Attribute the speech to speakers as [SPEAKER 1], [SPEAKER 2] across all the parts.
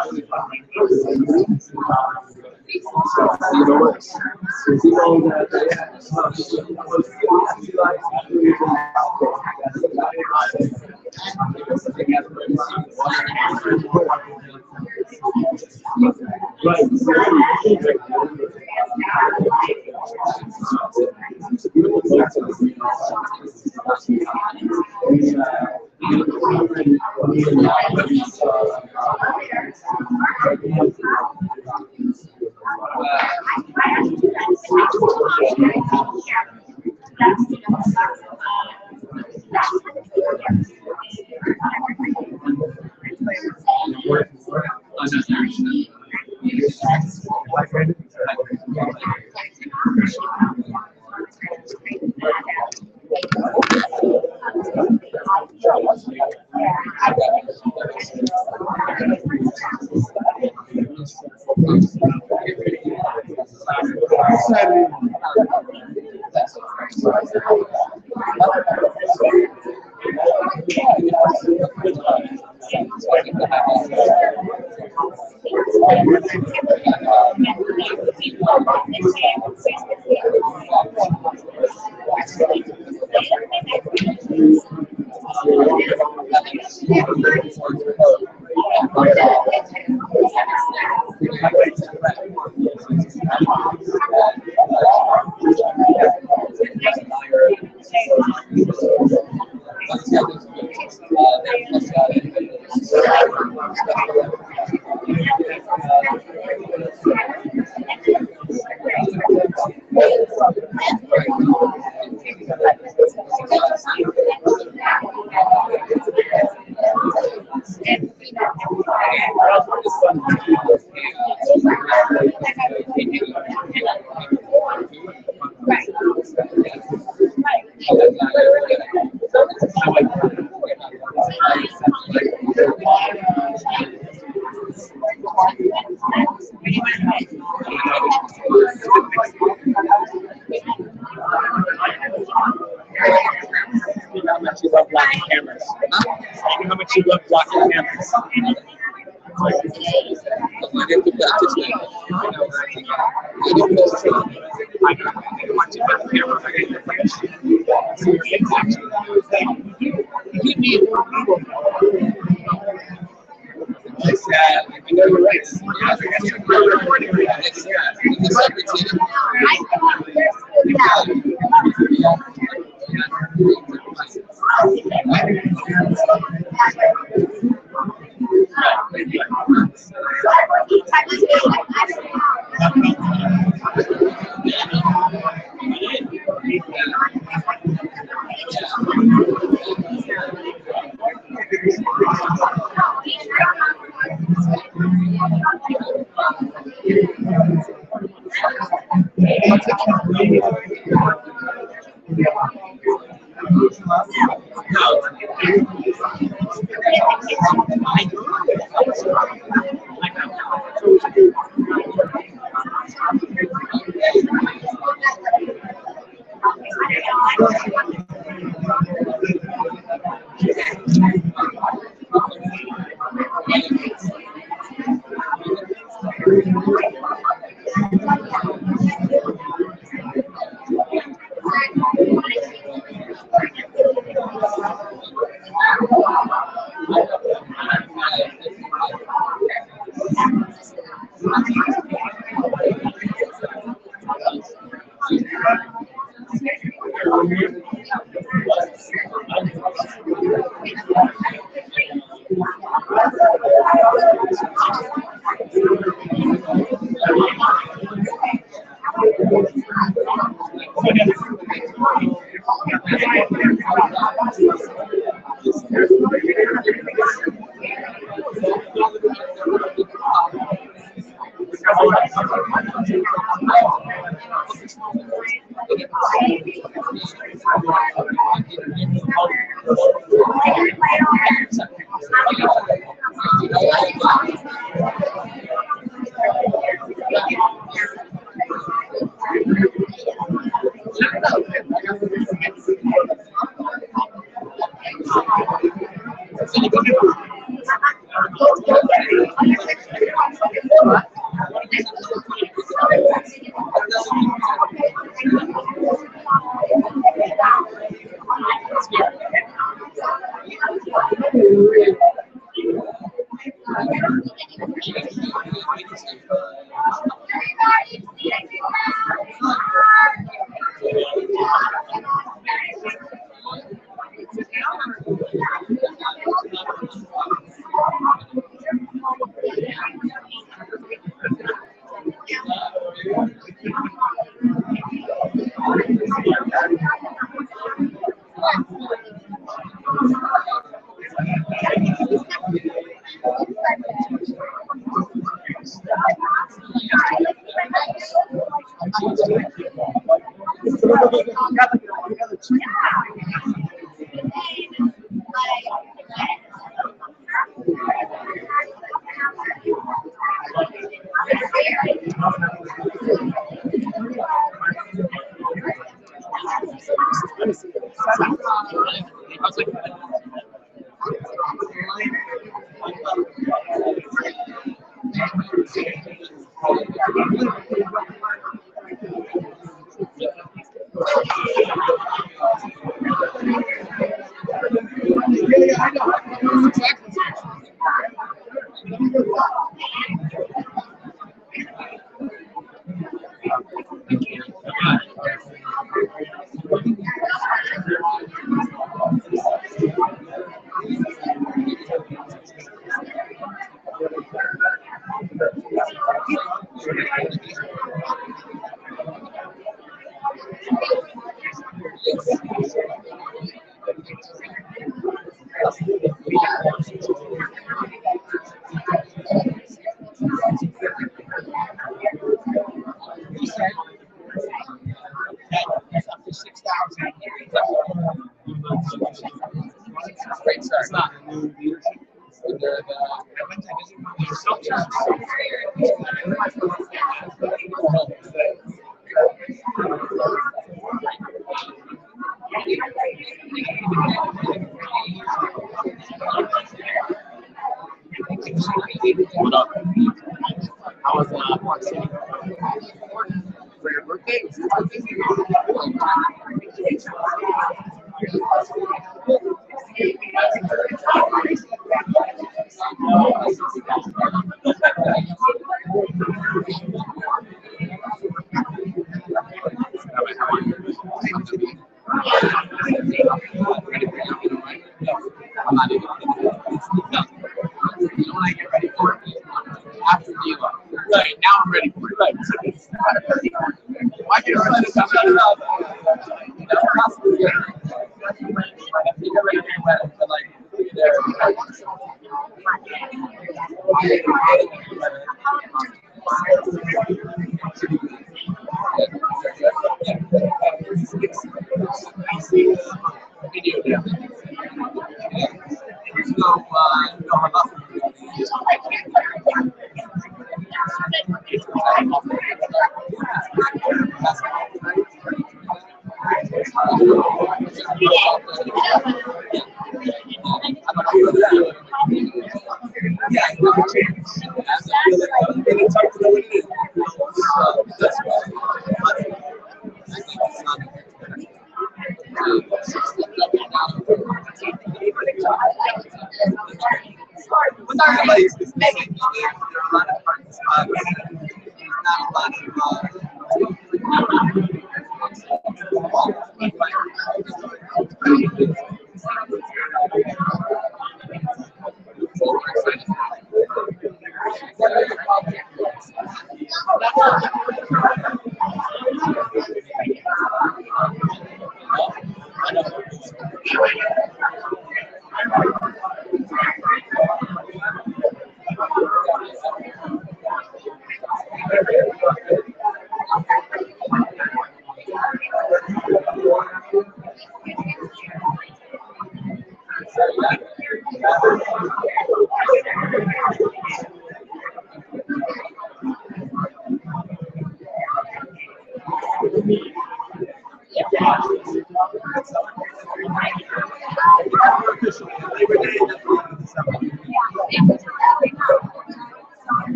[SPEAKER 1] You know what? You know that What up? I was Park City for your birthday. I'm not even. You know when I get ready for it? After the right, now I'm ready for it. Right. Why get ready to come out?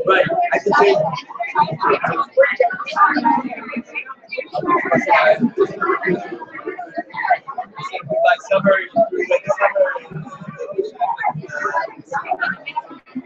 [SPEAKER 1] Right. I can say like summer, like the summer.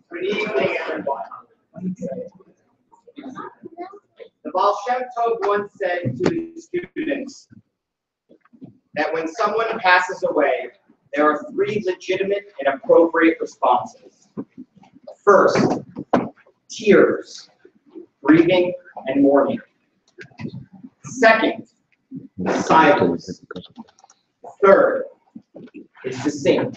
[SPEAKER 1] Good evening, everyone. The Baal Shem Tov once said to his students that when someone passes away, there are three legitimate and appropriate responses. First, tears, grieving, and mourning. Second, silence. Third is to sing.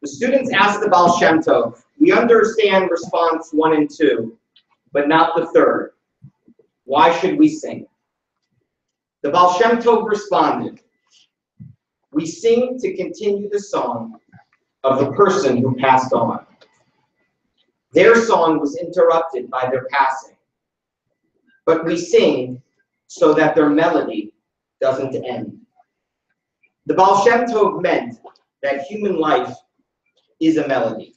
[SPEAKER 1] The students asked the Baal Shem Tov, we understand response 1 and 2, but not the third. Why should we sing? The Baal Shem Tov responded, we sing to continue the song of the person who passed on. Their song was interrupted by their passing, but we sing so that their melody doesn't end. The Baal Shem Tov meant that human life is a melody.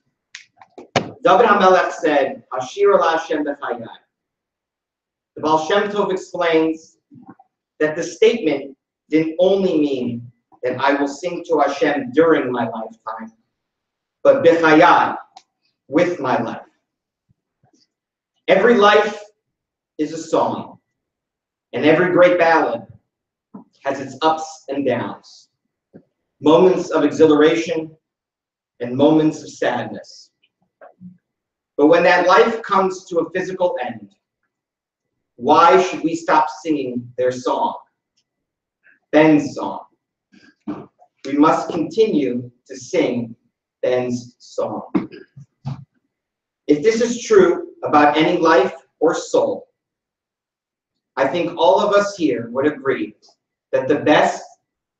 [SPEAKER 1] David HaMelech said, Ashir ala Hashem b'chayai. The Baal Shem Tov explains that the statement didn't only mean that I will sing to Hashem during my lifetime, but b'chayai, with my life. Every life is a song, and every great ballad has its ups and downs, moments of exhilaration and moments of sadness. But when that life comes to a physical end, why should we stop singing their song, Ben's song? We must continue to sing Ben's song. If this is true about any life or soul, I think all of us here would agree that the best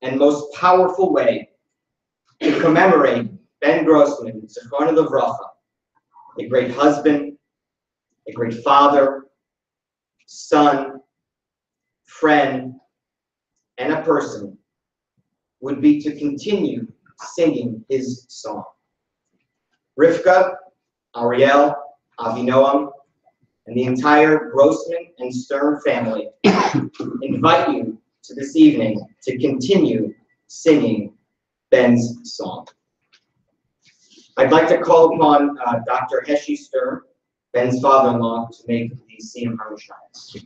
[SPEAKER 1] and most powerful way to commemorate Ben Grossman, Zichrono Livracha, a great husband, a great father, son, friend, and a person, would be to continue singing his song. Rivka, Ariel, Avinoam, and the entire Grossman and Stern family invite you to this evening to continue singing Ben's song. I'd like to call upon Dr. Heshi Stern, Ben's father-in-law, to make the Siyum HaMishayos.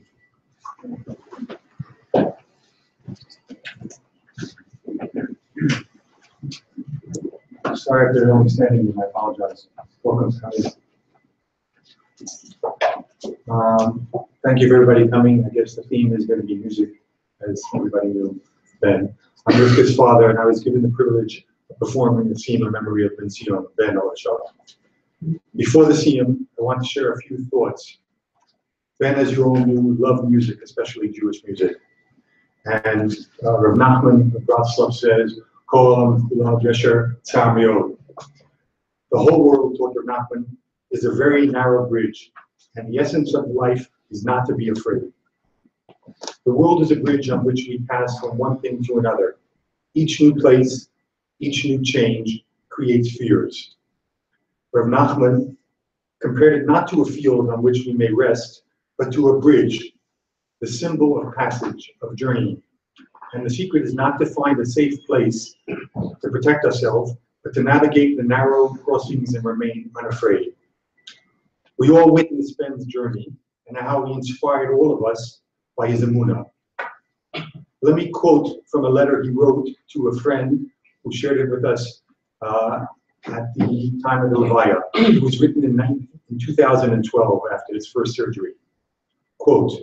[SPEAKER 2] Sorry if there's only standing, I apologize. Welcome, thank you for everybody coming. I guess the theme is going to be music, as everybody knew Ben. I'm Rivka's father, and I was given the privilege of performing the Siyum in memory of Ben Olashav. Before the Siyum, I want to share a few thoughts. Ben, as you all knew, loved music, especially Jewish music. And Rav Nachman of Grossman says, Kol Kulam Jesher Tzar Meod. The whole world, taught Rav Nachman, is a very narrow bridge, and the essence of life is not to be afraid. The world is a bridge on which we pass from one thing to another. Each new place, each new change creates fears. Rav Nachman compared it not to a field on which we may rest, but to a bridge, the symbol of passage, of journeying. And the secret is not to find a safe place to protect ourselves, but to navigate the narrow crossings and remain unafraid. We all witnessed Ben's journey and how he inspired all of us by his emunah. Let me quote from a letter he wrote to a friend who shared it with us at the time of the Levaya. It was written in 2012 after his first surgery. Quote,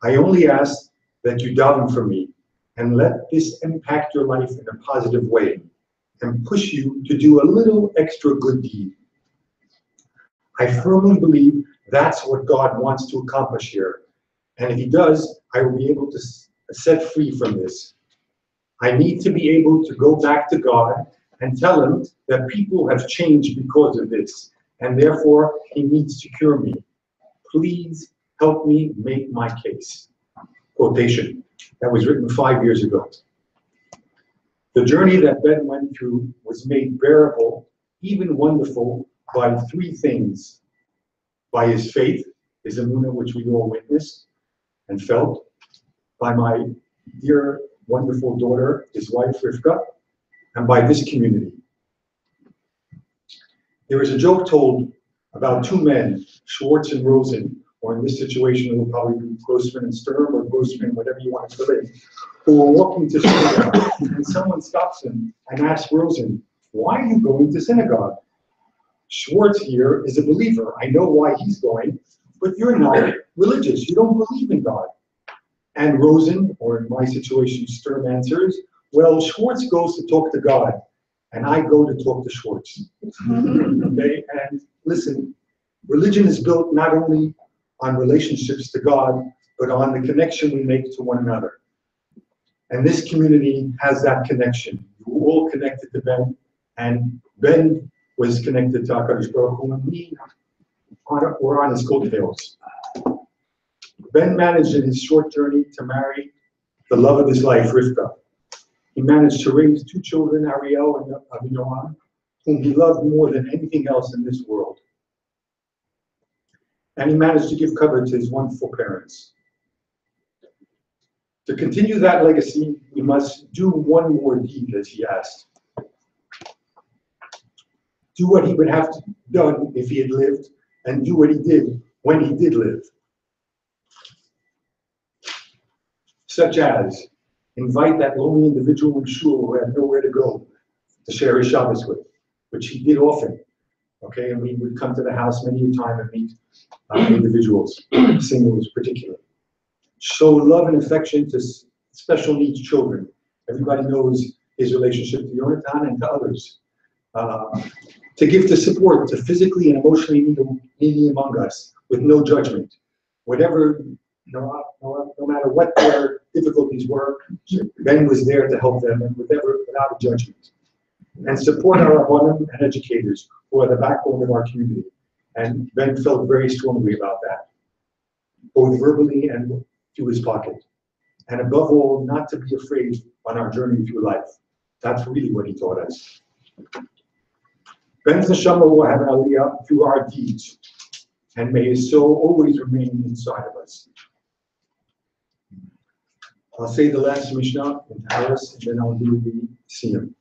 [SPEAKER 2] I only ask that you daven for me and let this impact your life in a positive way and push you to do a little extra good deed. I firmly believe that's what God wants to accomplish here. And if he does, I will be able to set free from this. I need to be able to go back to God and tell him that people have changed because of this, and therefore he needs to cure me. Please help me make my case. Quotation. That was written 5 years ago. The journey that Ben went through was made bearable, even wonderful, by three things. By his faith, his emunah, which we all witnessed and felt, by my dear, wonderful daughter, his wife, Rivka, and by this community. There is a joke told about two men, Schwartz and Rosen, or in this situation it will probably be Grossman and Sturm, or Grossman, whatever you want to fill in, who are walking to synagogue, and someone stops him and asks Rosen, why are you going to synagogue? Schwartz here is a believer. I know why he's going, but you're not religious. You don't believe in God. And Rosen, or in my situation, Sturm answers, well, Schwartz goes to talk to God, and I go to talk to Schwartz. Okay, and listen, religion is built not only on relationships to God, but on the connection we make to one another. And this community has that connection. We're all connected to Ben, and Ben was connected to HaKadosh Baruch Hu, and we were on his coattails. Ben managed in his short journey to marry the love of his life, Rivka. He managed to raise two children, Ariel and Avinoam, whom he loved more than anything else in this world. And he managed to give cover to his wonderful parents. To continue that legacy, we must do one more deed, as he asked. Do what he would have done if he had lived, and do what he did when he did live. Such as invite that lonely individual in shul who had nowhere to go to share his Shabbos with, which he did often. Okay, and we would come to the house many a time and meet individuals, singles particularly. Show love and affection to special needs children. Everybody knows his relationship to Yonatan and to others. To give to support to physically and emotionally needy among us with no judgment. Whatever, no matter what their difficulties were, Ben was there to help them and without a judgment. And support our rabbanim and educators who are the backbone of our community. And Ben felt very strongly about that, both verbally and through his pocket. And above all, not to be afraid on our journey through life. That's really what he taught us. Ben's neshama will have an aliyah through our deeds. and may his soul always remain inside of us. I'll say the last Mishnah in Paris, and then I'll do the Siyum.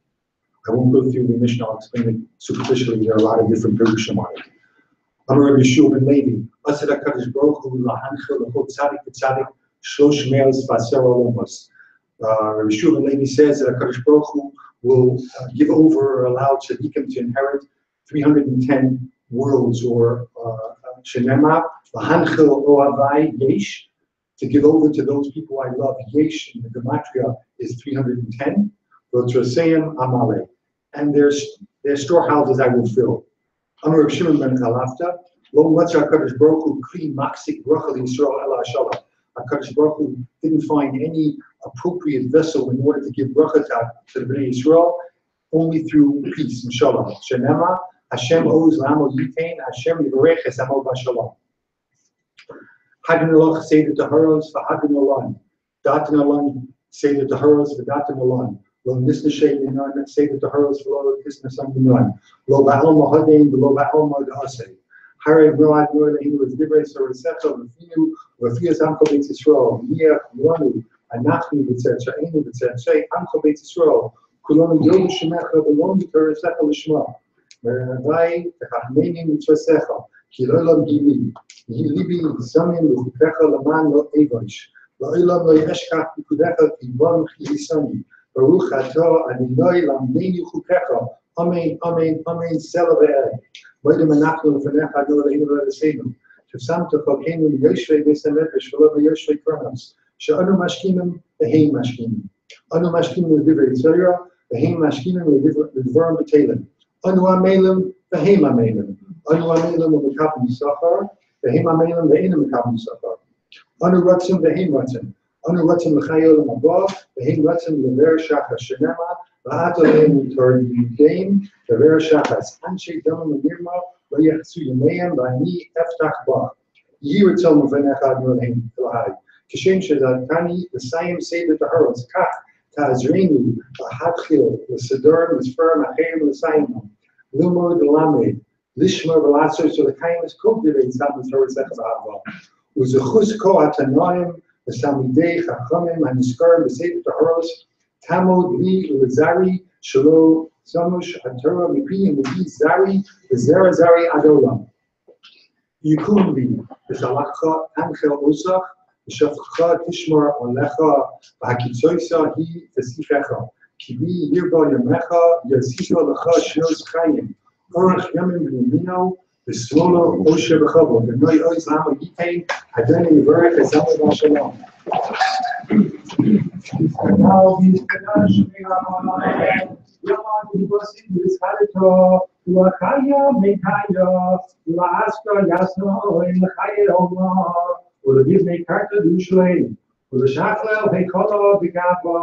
[SPEAKER 2] I won't go through the Mishnah, I'll explain it superficially. There are a lot of different Pirushim on it. Amar Rabbi Yeshua ben Levi, Asad HaKadosh Baruch Hu lahanchel l'chol tzadik v'tzadik shlosh me'os v'aser olamos. Rabbi Yeshua ben Levi says that HaKadosh Baruch Hu will give over or allow tzaddikim to inherit 310 worlds, or shenema lahanchel ohavai yesh, to give over to those people I love. Yesh in the gematria is 310. V'otroseyim amale, and their storehouses I will fill. Amar Rav Shimon ben Chalafta, lo matza HaKadosh Baruch Hu kli maksik bracha l'Yisrael ela hashalom. HaKadosh Baruch Hu didn't find any appropriate vessel in order to give bracha to the Bnei Yisrael, only through peace and shalom. Shenema Hashem oz lamo yitain, Hashem yivarech es amo b'shalom. Hagan Eloch say the Taharos v'Hagan Elan. Datan Elan say the Taharos v'Datan Elan. Lo nisna shay minan say the Taharos v'lo nisna sam minan. Lo ba'al mahadein v'lo ba'al mahadasei. Hare v'rad nor le'inu v'divrei soresecha v'finu v'fiyas amcho b'etz Yisrael. Miach v'lanu anachnu v'tzertza'enu v'tzertzei amcho b'etz Yisrael. Kulonu yodu shemecha v'lonu v'teresecha l'shma. V'ravai v'chachmenim v'tzersecha. Ki lo'lam gili. Libi zamin v'chukecha l'man lo evosh. Lo'olam lo yeshkach v'kudecha v'ibon ch'yisani. Baruch atah Adonai lamdenu chukecha. Amen, amen, amen. Sela ve'ed. Moedem anachnu l'fanecha Adonai Eloheinu v'Eloheinu. Shevsamta chalkeinu l'yoshvei beis hamedrash v'lo l'yoshvei kronos. She'anu mashkinim v'heim mashkinim. Anu mashkinim l'divrei tzorah v'heim mashkinim l'dvarim b'teilim. Anu amelim v'heim amelim. Anu amelim v'mekabim yisachar v'heim amelim v'einem mekabim yisachar. Anu ratzim v'heim ratzim. Anu ratzim l'chayol l'mabah v'heim ratzim l'ver shachas shenema v'atolem tordidim l'ver shachas anshe damim l'mirma v'yachsu yameim v'ani eftach bach yiratzom v'necha Adonai Elohai kishem shezatani v'sayim seder taharos kach ta'azreinu v'hatchil l'sedor l'sfer ma'cherim l'sayimam l'umor d'lamed l'ishma v'latzor so l'kayim is kultivate sam l'torah v'ahava u'zechus ko atanoim v'samidei chachamim haniskarim v'seder taharos tamod li l'zari shelo zamush hatorah mipiyim v'hi zari v'zera zari adolam yikun li v'shalachcha anchel osach v'shafcha tishmar olecha v'hakitzoysa hi v'sifecha kibi yirba yamecha yasifa lecha shnos chayim orach yamim v'yamino v'smolo oshe v'chavod v'noi oiz lama yitain adonai yivarech es amo b'shalom. Now these Kadash Me'amayim Yaman Ubasim V'Zhalito U'Achaya Me'Kaya U'Aska Yasno U'Chaya Omar U'Levivnei Karta Dushlei U'Leshachlel Heikola V'Gava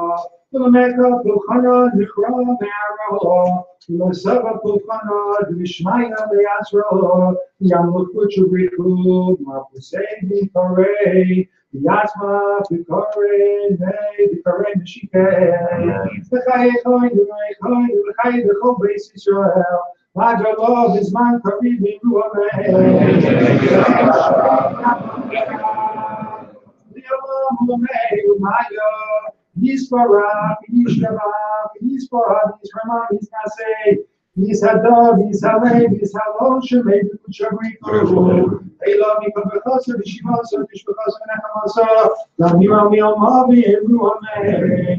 [SPEAKER 2] U'Lemeka Pulchana Nichra Me'ara U'Lesava Pulchana D'Mishmaya Le'Yasra Yamut Kuchubrichu Ma'Pusei V'Karei Yasma Vikore Ne Vikore Mishike V'Chaye Choy V'Chaye V'Chaye V'Chol Beis Yisrael V'Adrolov Izman Kaviv V'Ruamei V'Yolam U'Mei U'Maya Yisparach Yisharach Yisparach Yisramah Yisnasei Yishadav Yishalei Yishalol Shemei V'Kuchabriku Eila Mikol V'Chosar V'Shivosar V'Shv'Chosar V'Nechamosar L'Amira Mi'Alma V'Yeruamei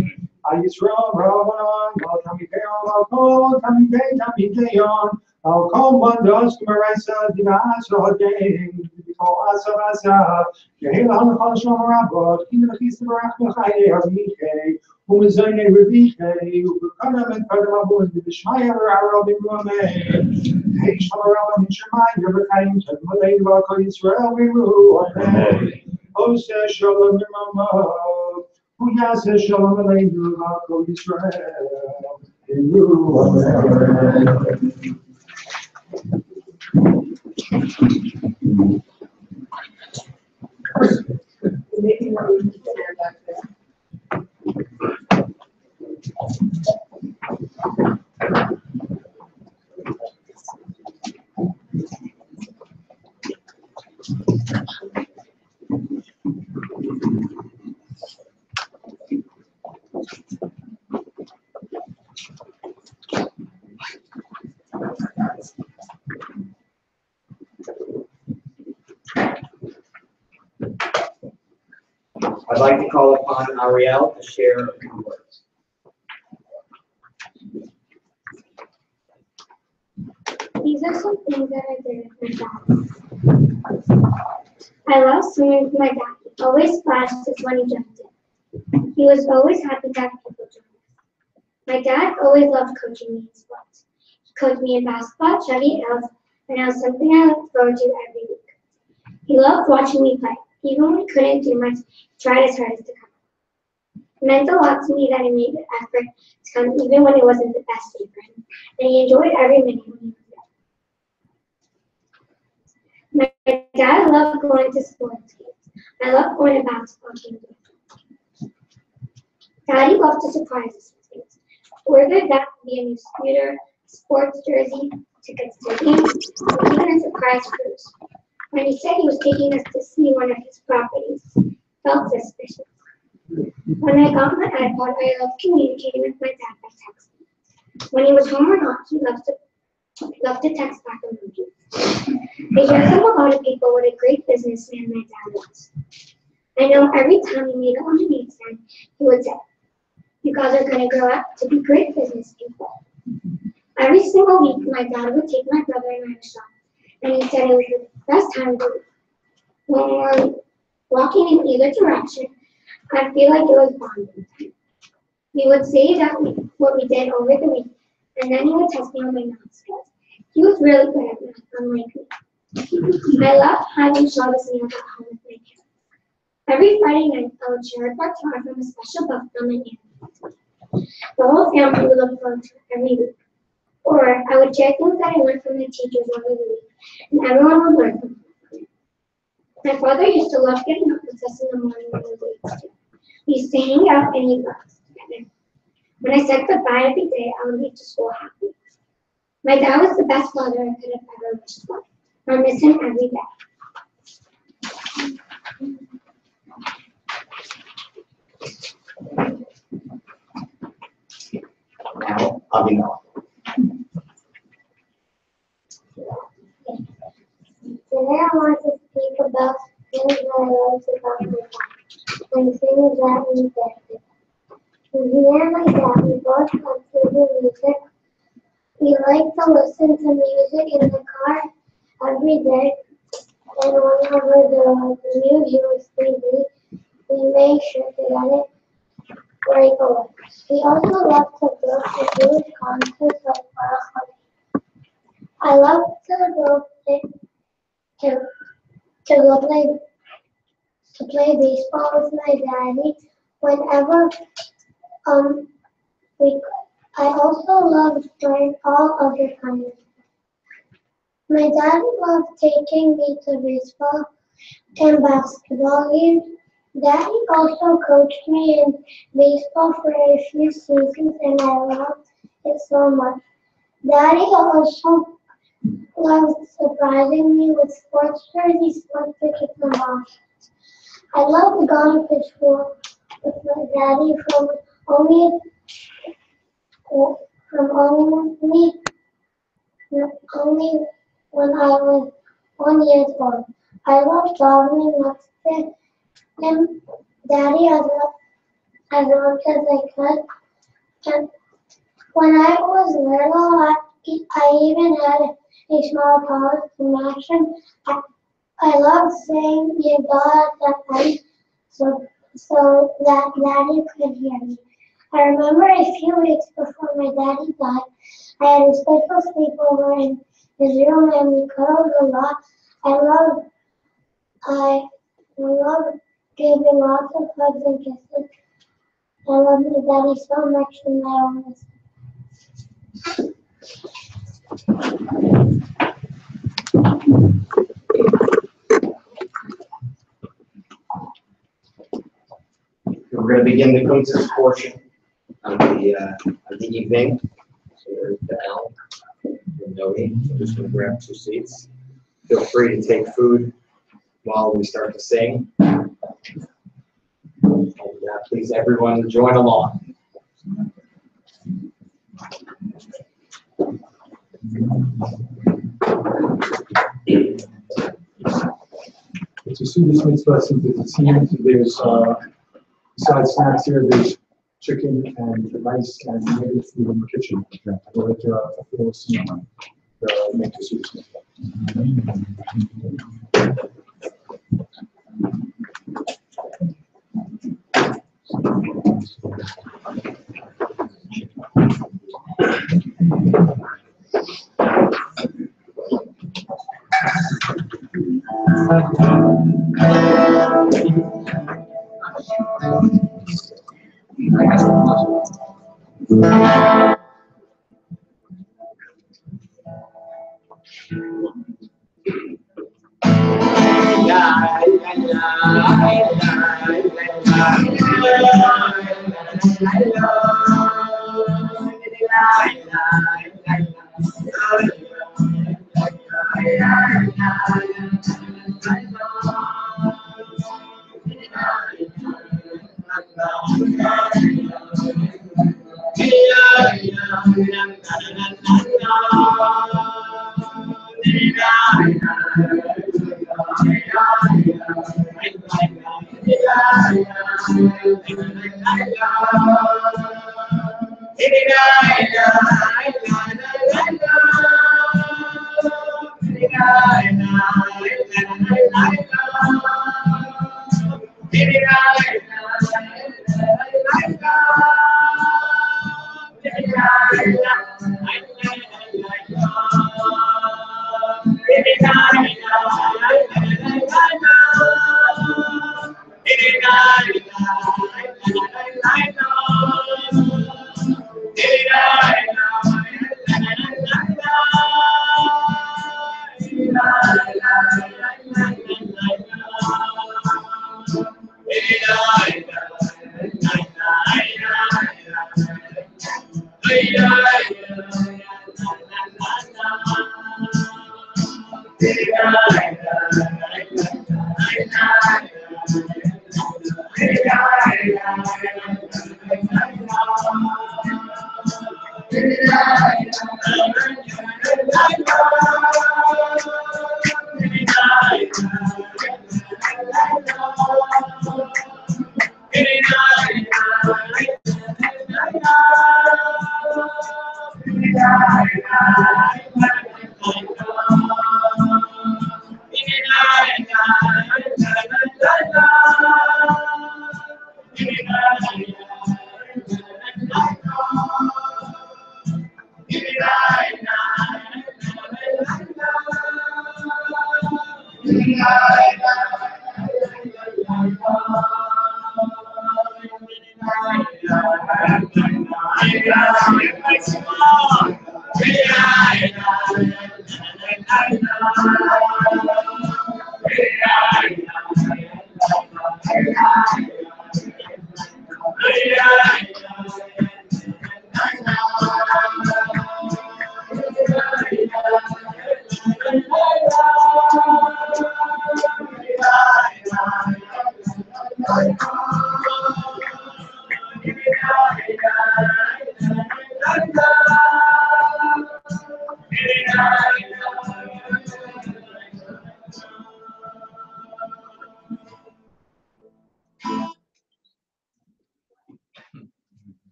[SPEAKER 2] Ayisrael Ravanon Al Tamideon Al Kol Tamideon Al Kol Mandos K'Maresa Dinas Rohadein V'Kol Asav Asav Yehela Hanachal Shalom Rabot Kina L'Chis T'Barach V'Chaye Havichei U'Mezayne Revichei U'B'Kadam and Kadam Abun V'Shmaya V'Arab V'Ruamei Hey Shalom Rabot V'Shemai V'Chayim Tadmalei V'Kol Yisrael V'Ruamei Ose Shalom V'Mamav Uyase Shalom Aleinu V'Kol Yisrael V'Ruamei.
[SPEAKER 1] I'd like to call upon Ariel to share a few words.
[SPEAKER 3] These are some things that I did with my dad. I love swimming with my dad. He always splashed us when he jumped in. He was always happy to have people join us. My dad always loved coaching me in sports. He coached me in basketball, chevy, elves, and that was something I looked forward to every week. He loved watching me play. Even when he couldn't do much, he tried his hardest to come. It meant a lot to me that he made the effort to come even when it wasn't the best day for him, and he enjoyed every minute when he was there. My dad loved going to sports games. I loved going to basketball games. Daddy loved to surprise us with things, whether that be a new scooter, sports jersey, tickets to games, or even a surprise cruise. When he said he was taking us to see one of his properties, I felt suspicious. When I got my iPod, I loved communicating with my dad by text. When he was home or not, he loved to text back emojis. I hear from a lot of people what a great businessman my dad was. I know every time he made a lemonade stand, he would say, "You guys are going to grow up to be great business people." Every single week, my dad would take my brother and I to shop, and he said it was the best time of the week. When we were walking in either direction, I feel like it was bonding time. We would say what we did over the week, and then he would test me on my math skills. He was really good at math, unlike me. I loved having Shabbos meals at home with my parents. Every Friday night, I would share a Torah from a special book from my aunt. The whole family would look forward to it every week. Or I would share things that I learned from the teachers over the week, and everyone would learn from it. My father used to love getting up with us in the morning when we were kids. We used to hang out and eat breakfast together. When I said goodbye every day, I would leave to school happy. My dad was the best father I could have ever wished for. I miss him every day.
[SPEAKER 1] Now, Avinal.
[SPEAKER 3] Today I want to speak about things that I love about my dad and things that we did. Me and my dad, we both love to do music. We like to listen to music in the car every day. And whenever the new USB, we make sure to get it right away. We also love to go to Jewish concerts like Baruch. I love to go play baseball with my daddy whenever we could. I also love playing all other kinds of sports. My dad loved taking me to baseball and basketball games. Daddy also coached me in baseball for a few seasons and I loved it so much. Daddy also loved surprising me with sports jerseys, sports tickets, and boxes. I loved going to school with my daddy from only when I was 1 year old. I loved traveling next to him, Daddy, as much as I could. And when I was little, I even had a small tower to match him. I loved saying Yagah at the end so that Daddy could hear me. I remember a few weeks before my daddy died, I had a special sleepover in his room and we cuddled a lot. I love giving lots of hugs and kisses. I love my daddy so much and I always.
[SPEAKER 1] We're going to begin the Kuntz's portion of the evening. So there's Bell and Noe. We're just going to grab 2 seats. Feel free to take food while we start to sing. And please, everyone, join along.
[SPEAKER 2] To see this mitzvah, since it seems there's Besides snacks here, there's chicken and rice and maybe food in the kitchen. I would like to fill some, make this easy.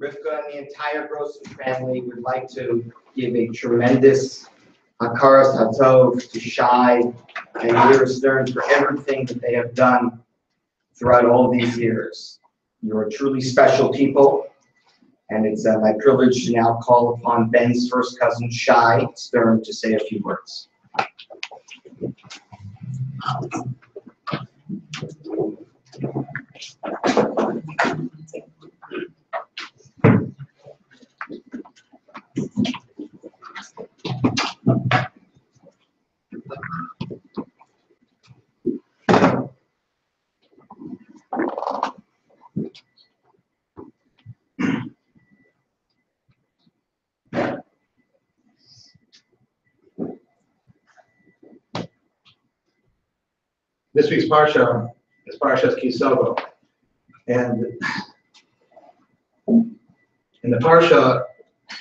[SPEAKER 1] Rivka and the entire Grossman family would like to give a tremendous hakaras hatov to Shai and Mira Stern for everything that they have done throughout all these years. You're truly special people, and it's my privilege to now call upon Ben's first cousin, Shai Stern, to say a few words.
[SPEAKER 4] This week's Parsha is Parshas Kisavo. And in the Parsha,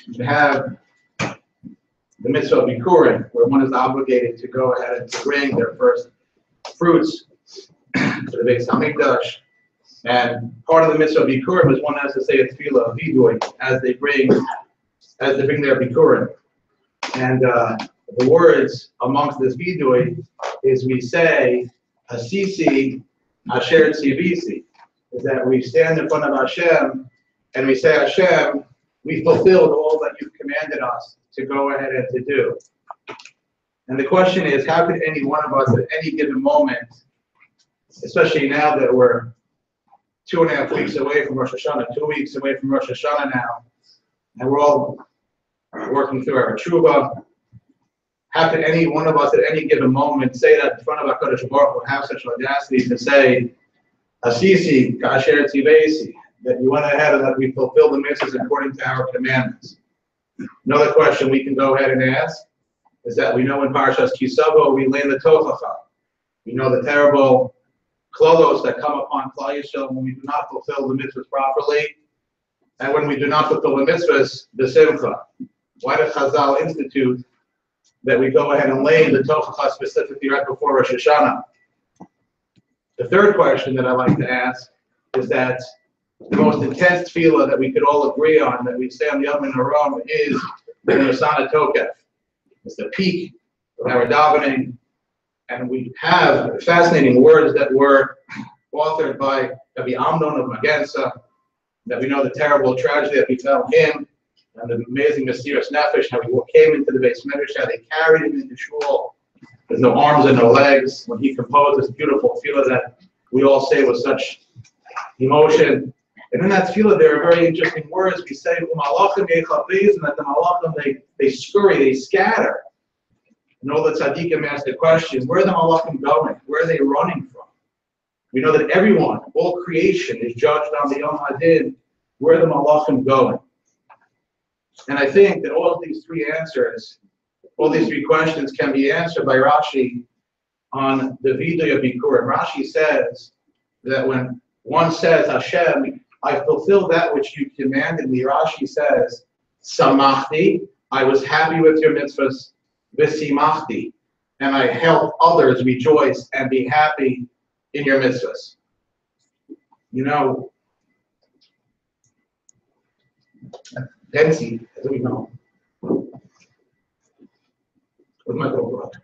[SPEAKER 4] you have the mitzvah of Bikurim, where one is obligated to go ahead and to bring their first fruits to the Beis Hamikdash. And part of the mitzvah of Bikurim is one has to say a tefillah of vidui as they bring their Bikurim. And the words amongst this vidui is we say Hasisi Asher Tzivisi, is that we stand in front of Hashem and we say, Hashem, we fulfilled all that you've commanded us to go ahead and to do. And the question is, how could any one of us at any given moment, especially now that we're 2.5 weeks away from Rosh Hashanah, 2 weeks away from Rosh Hashanah now, and we're all working through our tshuva, how could any one of us at any given moment say that in front of HaKadosh Baruch Hu, have such audacity to say, Asisi, Kasher Tzivesi, that you went ahead and that we fulfilled the mitzvahs according to our commandments? Another question we can go ahead and ask is that we know in Parshas Kisavo we lay in the Tochacha. We know the terrible klolos that come upon Klal Yisrael when we do not fulfill the mitzvahs properly, and when we do not fulfill the mitzvahs, the simcha. Why did Chazal institute that we go ahead and lay in the Tochacha specifically right before Rosh Hashanah? The third question that I like to ask is that the most intense tefillah that we could all agree on, that we say on the Yom HaRom, is the Yosana Tokef. It's the peak of our davening, and we have fascinating words that were authored by Rabbi Amnon of Magensa, that we know the terrible tragedy that befell him, and the amazing mysterious nefesh, how he came into the base medrash, how they carried him into shul. There's no arms and no legs. When he composed this beautiful tefillah that we all say with such emotion. And in that tefillah, there are very interesting words. We say, and that the malachim, they scurry, they scatter. And all the tzaddikim ask the question, where are the malachim going? Where are they running from? We know that everyone, all creation, is judged on the Yom Hadin. Where are the malachim going? And I think that all of these three answers, all these three questions can be answered by Rashi on the Vidoy of Bikur. And Rashi says that when one says, Hashem, I fulfilled that which you commanded me, Rashi says, Samachti, I was happy with your mitzvahs, Visimachti, and I helped others rejoice and be happy in your mitzvahs. You know, Betsy, as we know, was my little brother.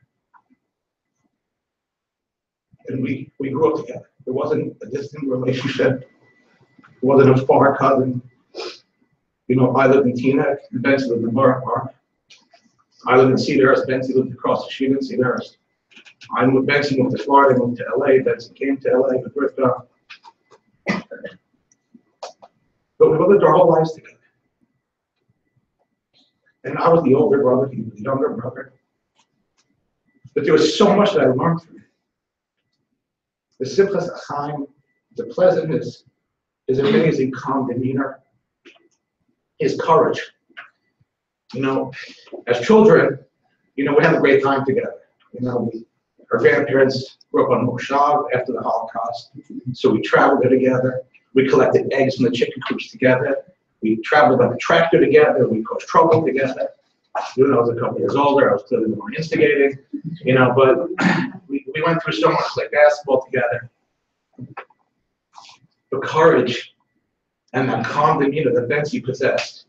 [SPEAKER 4] And we grew up together. It wasn't a distant relationship. It wasn't a far cousin. You know, I lived in Teaneck, and Betsy lived in Borough Park. I lived in Cedarhurst, Betsy lived across the street in Cedarhurst. I moved, Betsy moved to Florida, moved to LA, Betsy came to LA with Rivka. But we lived our whole lives together. And I was the older brother, he was the younger brother. But there was so much that I learned from him. The simchas achaim, the pleasantness, his amazing calm demeanor, his courage. You know, as children, you know, we had a great time together. You know, our grandparents grew up on Moshav after the Holocaust, so we traveled there together. We collected eggs from the chicken coops together. We traveled by the tractor together. We caused trouble together. You know, I was a couple years older. I was clearly more instigating. You know, but we went through so much, like basketball together. The courage and that calm demeanor that Betsy possessed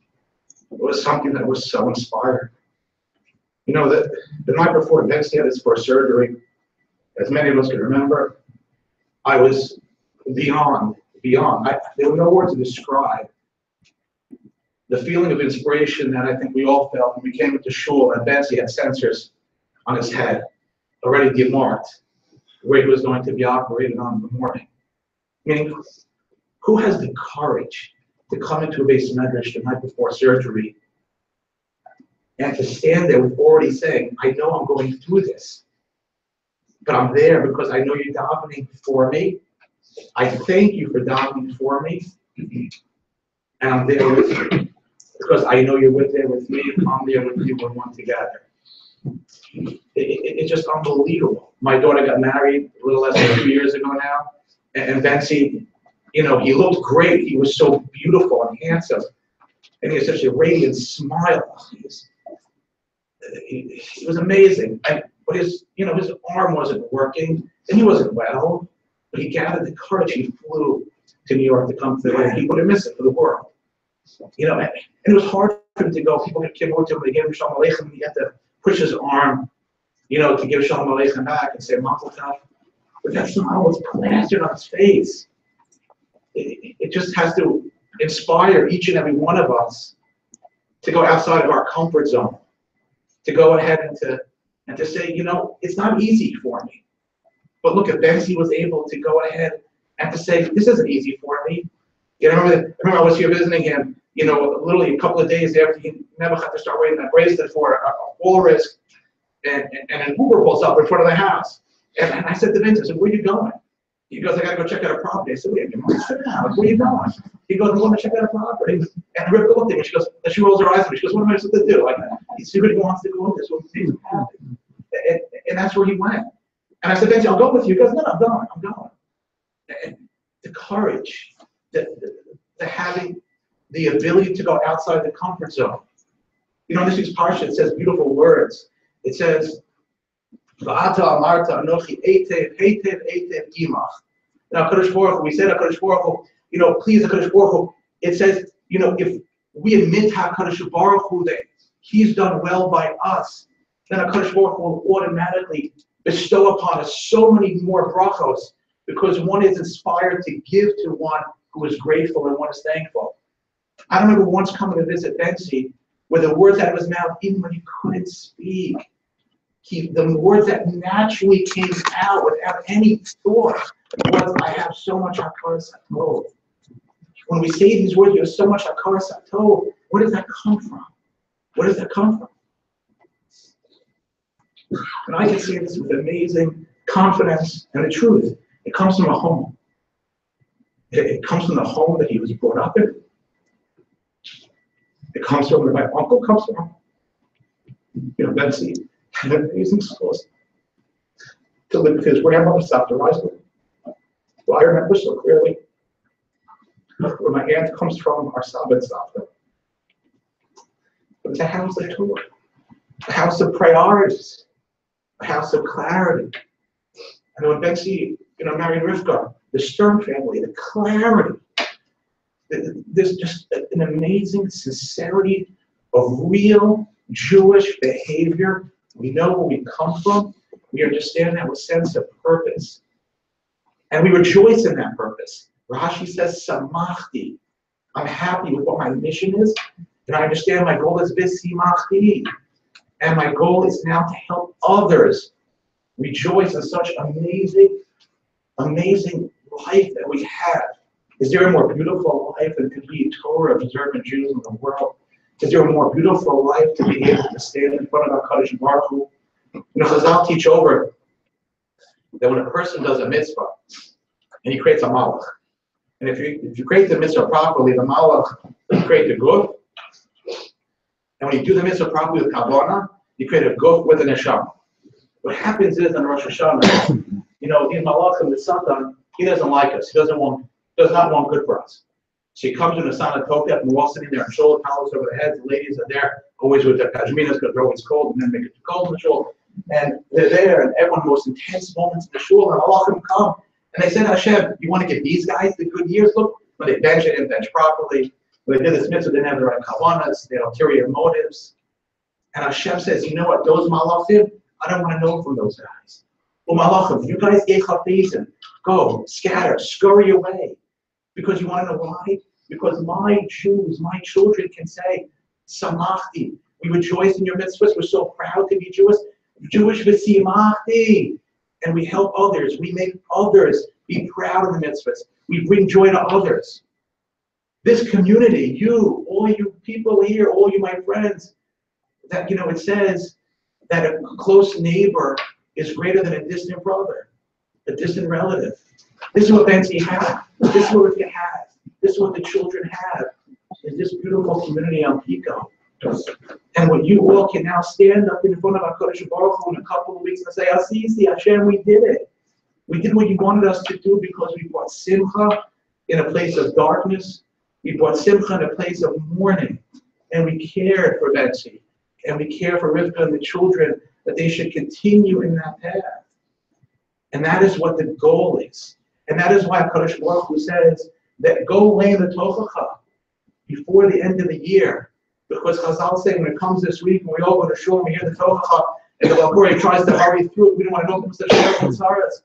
[SPEAKER 4] was something that was so inspiring. You know, the night before Betsy had his first surgery, as many of us can remember, I was beyond. There were no words to describe the feeling of inspiration that I think we all felt when we came into shul and Betsy had sensors on his head, already demarked, where he was going to be operated on in the morning. Meaning, who has the courage to come into a base medrash the night before surgery and to stand there with already saying, I know I'm going through this, but I'm there because I know you're davening for me. I thank you for davening for me, and I'm there with you because I know you're there with me, and I'm there with you, we're one together. It's just unbelievable. My daughter got married a little less than 2 years ago now, and Betsy, you know, he looked great. He was so beautiful and handsome, and he had such a radiant smile. He was amazing. But his arm wasn't working, and he wasn't well. But he gathered the courage. He flew to New York to come to the He wouldn't miss it for the world. You know, and it was hard for him to go. People came over to him, they gave him Shalom Aleichem, and he had to push his arm, you know, to give Shalom Aleichem back and say Mazel Tov. But that smile was plastered on his face. It just has to inspire each and every one of us to go outside of our comfort zone, to go ahead and to say, you know, it's not easy for me. But look, if Benzi was able to go ahead and to say, this isn't easy for me. You know, I remember I was here visiting him, you know, literally a couple of days after he never had to start wearing that bracelet for a wall risk, and an Uber pulls up in front of the house. And I said to Vince, I said, where are you going? He goes, I gotta go check out a property. I said, wait a minute, sit down. Where are you going? He goes, I'm going to check out a property. And Rivka looked at me, she goes, and she rolls her eyes at me, she goes, what am I supposed to do? Like, he secretly wants to go in this, what things happen. And that's where he went. And I said, Vince, I'll go with you. He goes, no, I'm going. And the courage, the having the ability to go outside the comfort zone. You know, in this week's parsha, it says beautiful words. It says, V'ata amarta anochi eitev, eitev, eitev imach. Now, HaKadosh Baruch Hu, we said HaKadosh Baruch Hu, you know, please HaKadosh Baruch Hu, it says, you know, if we admit HaKadosh Baruch Hu that He's done well by us, then HaKadosh Baruch Hu will automatically bestow upon us so many more brachos, because one is inspired to give to one who is grateful and one is thankful. I remember once coming to visit Benzi, where the words out of his mouth, even when he couldn't speak, the words that naturally came out without any thought was, I have so much hakar satov. When we say these words, you have so much hakar satov, where does that come from? Where does that come from? And I can say this with amazing confidence and the truth. It comes from a home. It comes from the home that he was brought up in. It comes from where my uncle comes from. You know, Betsy had an amazing source to live with his grandmother, Dr. Reisler. Well, I remember so clearly where my aunt comes from, our Sabbath Savta. But it's a house of Torah, a house of priorities, a house of clarity. And when Betsy, you know, married Rivka, the Stern family, the clarity, there's just an amazing sincerity of real Jewish behavior. We know where we come from. We understand that with sense of purpose. And we rejoice in that purpose. Rashi says, Samachti. I'm happy with what my mission is, and I understand my goal is Visimachti. And my goal is now to help others rejoice in such amazing, amazing life that we have. Is there a more beautiful life than to be Torah observant Jews in the world? Is there a more beautiful life to be able to stand in front of HaKadosh Baruch Hu? You know, Chazal teach over that when a person does a mitzvah and he creates a malach, and if you create the mitzvah properly, the malach will create the guf. And when you do the mitzvah properly with kavanah, you create a guf with an neshama. What happens is on Rosh Hashanah, you know, in malachim, the Satan, he doesn't like us. He does not want good for us. So he comes in the Sana Tokef, and we're all sitting there in shoulder towels over their heads. The ladies are there, always with their pashminas, because they're always cold, and then make it too cold in the shul. And they're there, and everyone, the most intense moments in the shul, and Malachim come. And they said, Hashem, you want to give these guys the good years? Look, when they bench, they didn't bench properly. When they did this mitzvah, they didn't have the right kavanas, they had ulterior motives. And Hashem says, you know what, those malachim, I don't want to know from those guys. Well, malachim, you guys gave chafizim. Go, scatter, scurry away. Because you want to know why? Because my Jews, my children can say, Samachti, we rejoice in your mitzvahs, we're so proud to be Jewish v'simachti. And we help others, we make others be proud of the mitzvahs. We bring joy to others. This community, you, all you people here, all you my friends, that, you know, it says that a close neighbor is greater than a distant brother, a distant relative. This is what Benzi has. This is what Rivka has. This is what the children have. Is this beautiful community on Pico. And what you all can now stand up in front of HaKadosh Baruch Hu in a couple of weeks and say, Asisi, Hashem, we did it. We did what you wanted us to do because we brought simcha in a place of darkness. We brought simcha in a place of mourning. And we cared for Benzi. And we care for Rivka and the children, that they should continue in that path. And that is what the goal is. And that is why HaKadosh Baruch Hu says that go lay in the tochacha before the end of the year. Because Chazal say when it comes this week, when we all go to shul and we hear the tochacha, and the Balkuri tries to hurry through it, we don't want to know such tzaras.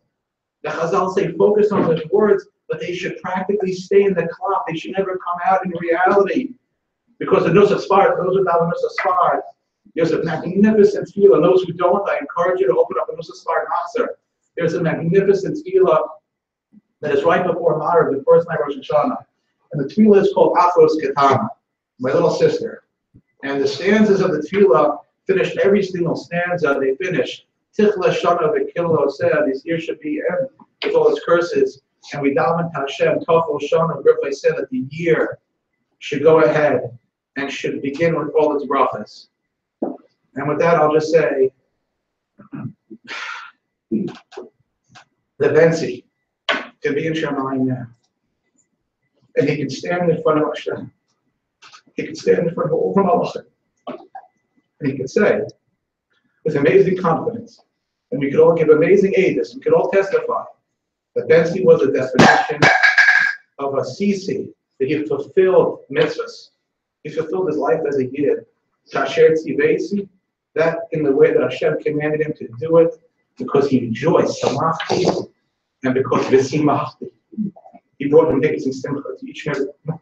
[SPEAKER 4] The Chazal say focus on those words, but they should practically stay in the clock. They should never come out in reality. Because the Nusach Sfard, those who daven Nusach Sfard, there's a magnificent tefillah. And those who don't, I encourage you to open up a Nusach Sfard Maser. There's a magnificent tefillah that is right before Marav, the first night of Rosh Hashanah. And the tefillah is called Afros Ketana, my little sister. And the stanzas of the tefillah finished every single stanza. They finished Tichla Shana V'Killo said, this year should be end with all its curses. And we daven to Hashem, Tafel Shana, Griffith said that the year should go ahead and should begin with all its brachas. And with that, I'll just say, the Bensi can be in Shemayim now. And he can stand in front of Hashem. He can stand in front of all the Malachim. And he can say, with amazing confidence, and we could all give amazing aidus, we could all testify, that Bensi was a definition of a Sisi, that he fulfilled mitzvahs. He fulfilled his life as a yid. Kasher tzivesi, that in the way that Hashem commanded him to do it, because he rejoiced, samachti, and because v'simachti. He brought amazing simcha to each and every one.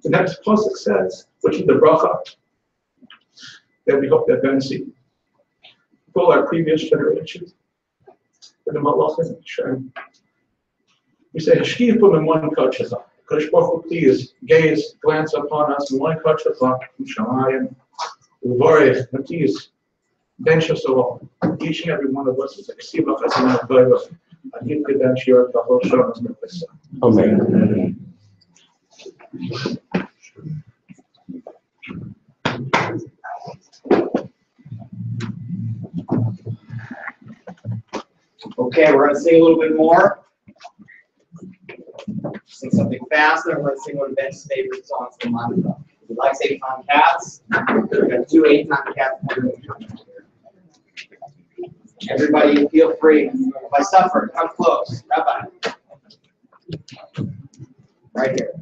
[SPEAKER 4] The next pasuk says, which is the bracha, that we hope that Bensi, all our previous generations, and the malachim, Hashem, we say, Hashkifum in one kachazah. Kodesh Baruch Hu, please gaze, glance upon us in one kachazah, Shamayim, Uvarech, and please bench us all. Each and every one of us is a ksiva chazim of Torah. And give good and share the whole show as Mepesa. Amen.
[SPEAKER 1] Okay, we're going to sing a little bit more. Sing something faster, and we're going to sing one of Ben's favorite songs from Mantra. If you like Eitan Cats, we're going to do Eitan Cats. Everybody feel free. If I suffer, come close. Rabbi. Right here.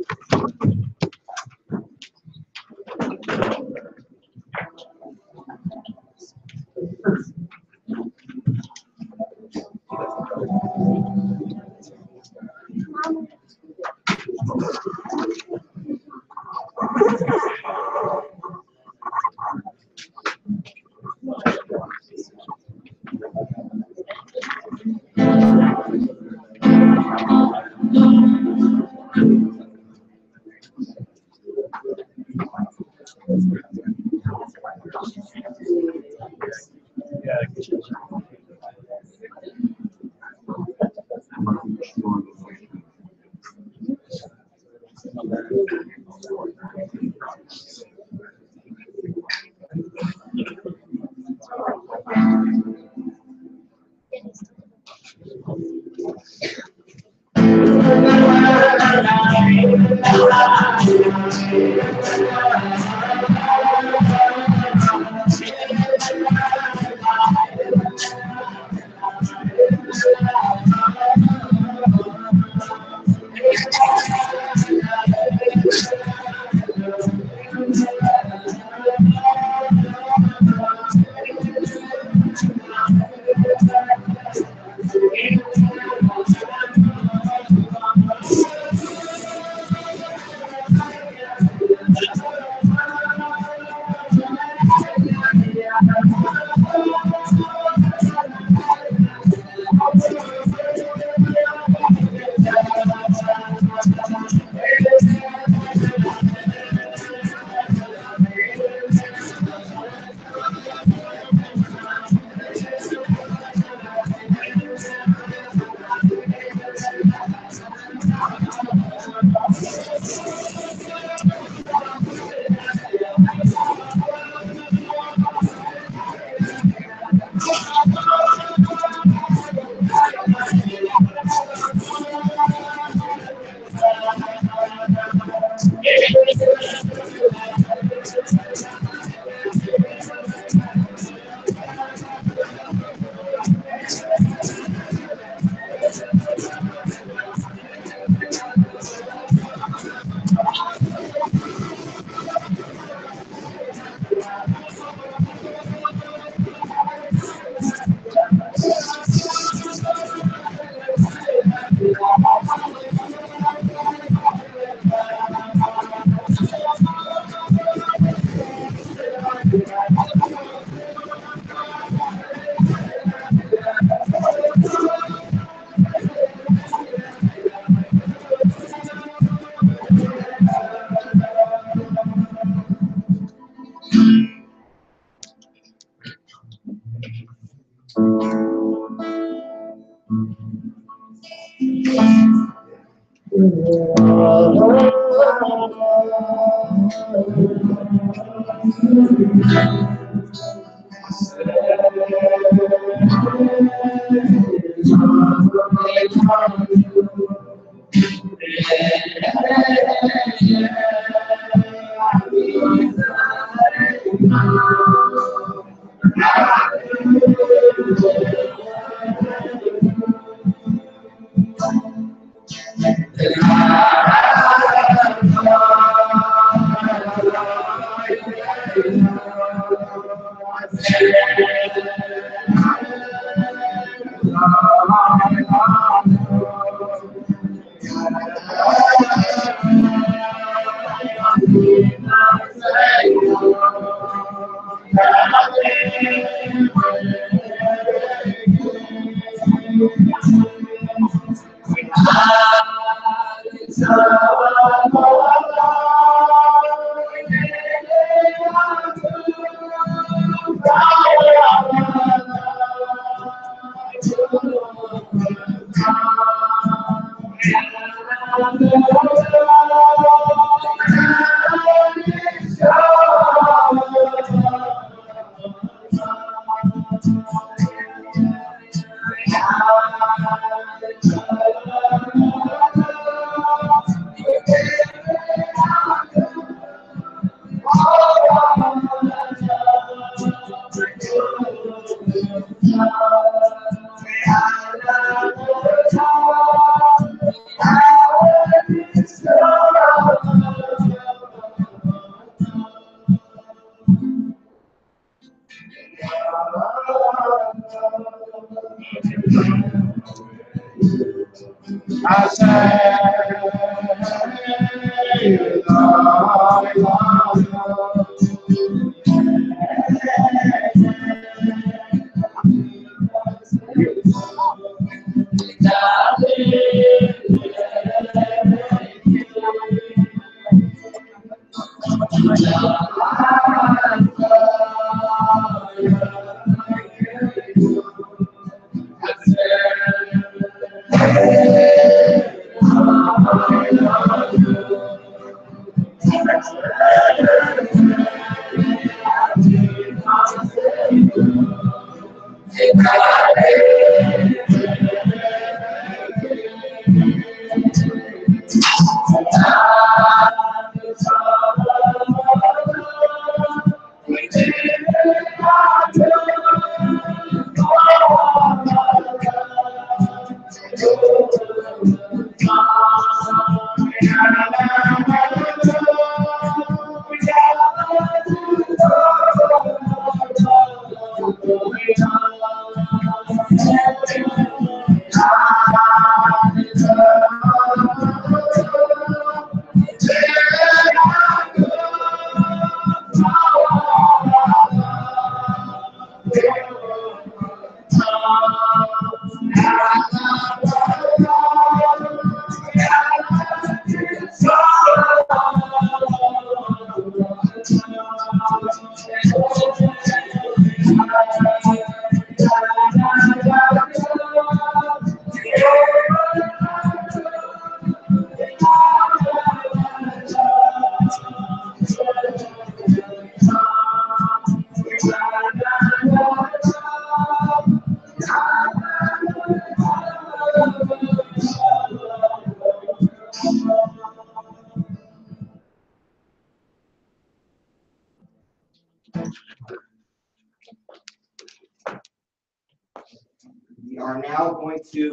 [SPEAKER 1] We are now going to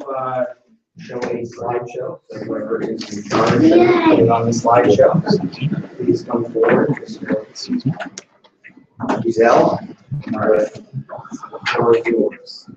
[SPEAKER 1] show a slideshow. So whoever is in charge of putting on the slideshow, please come forward. Giselle, the floor is yours.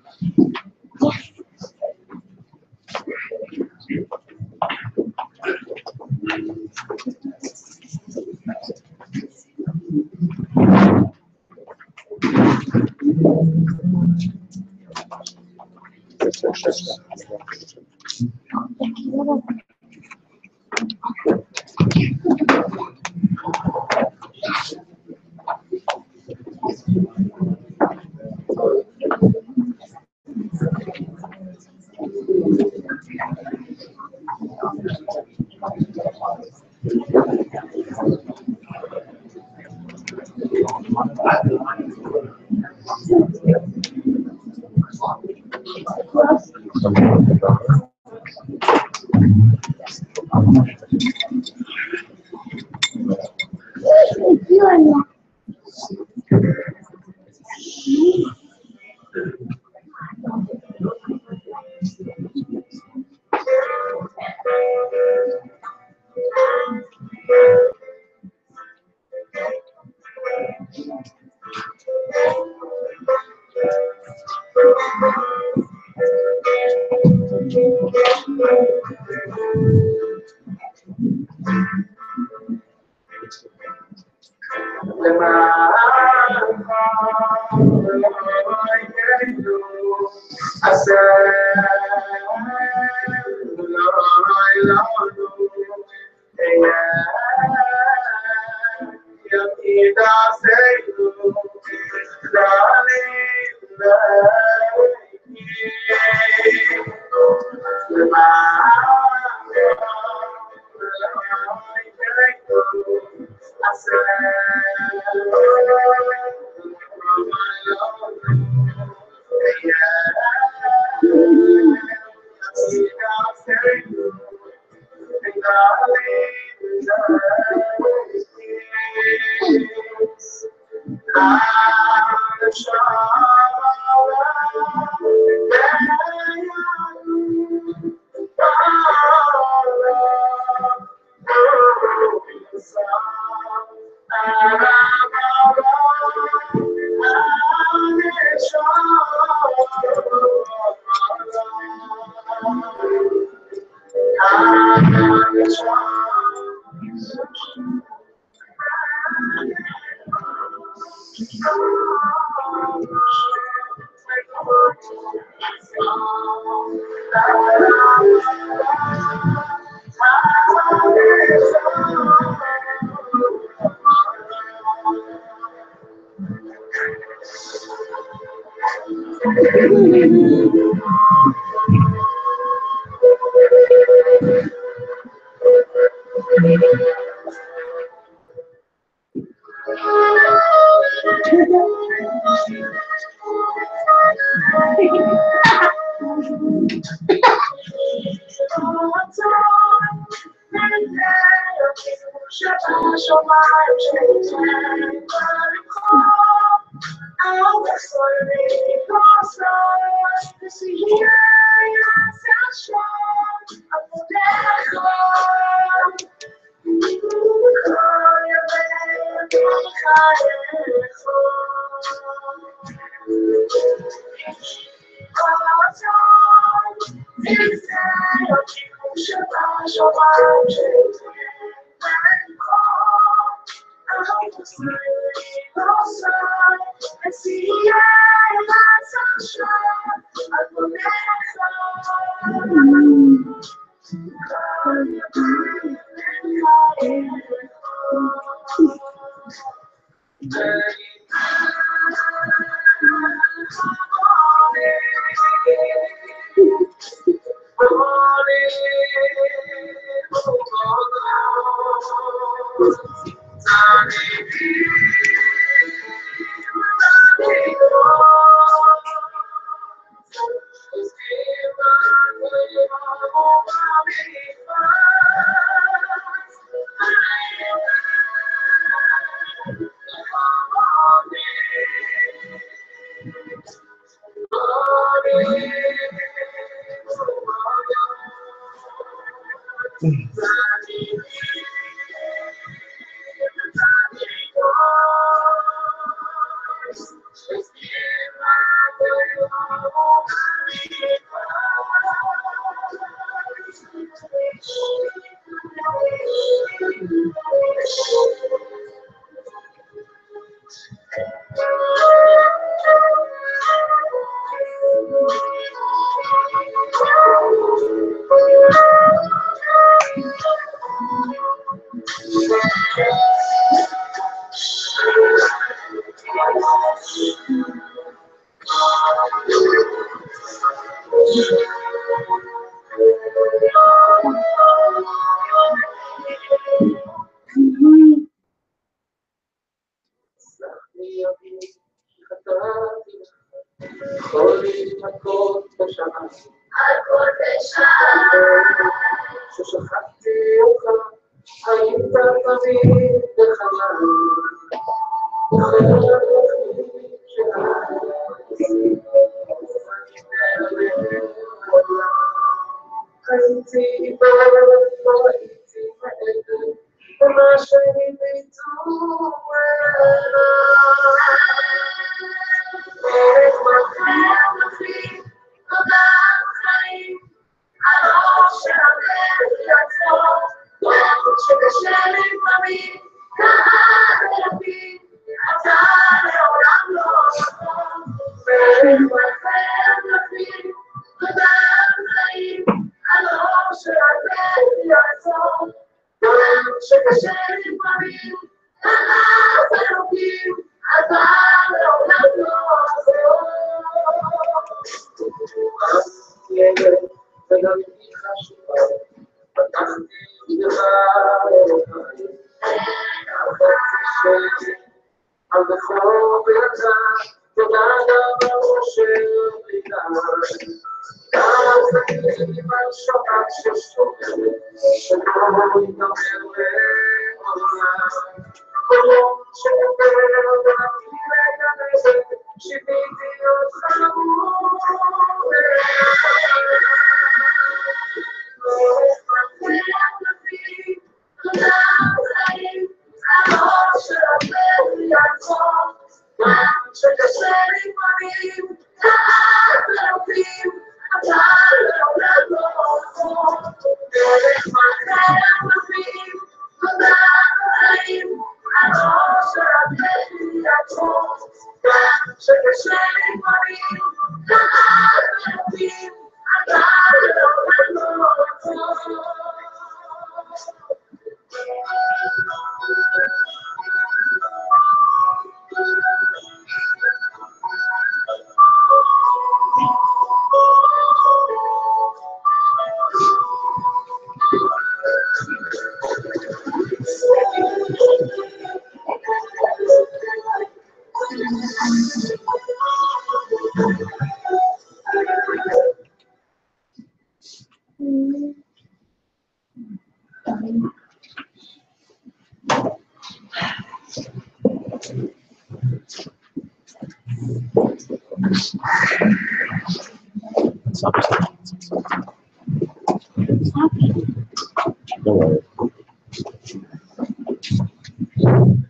[SPEAKER 1] We're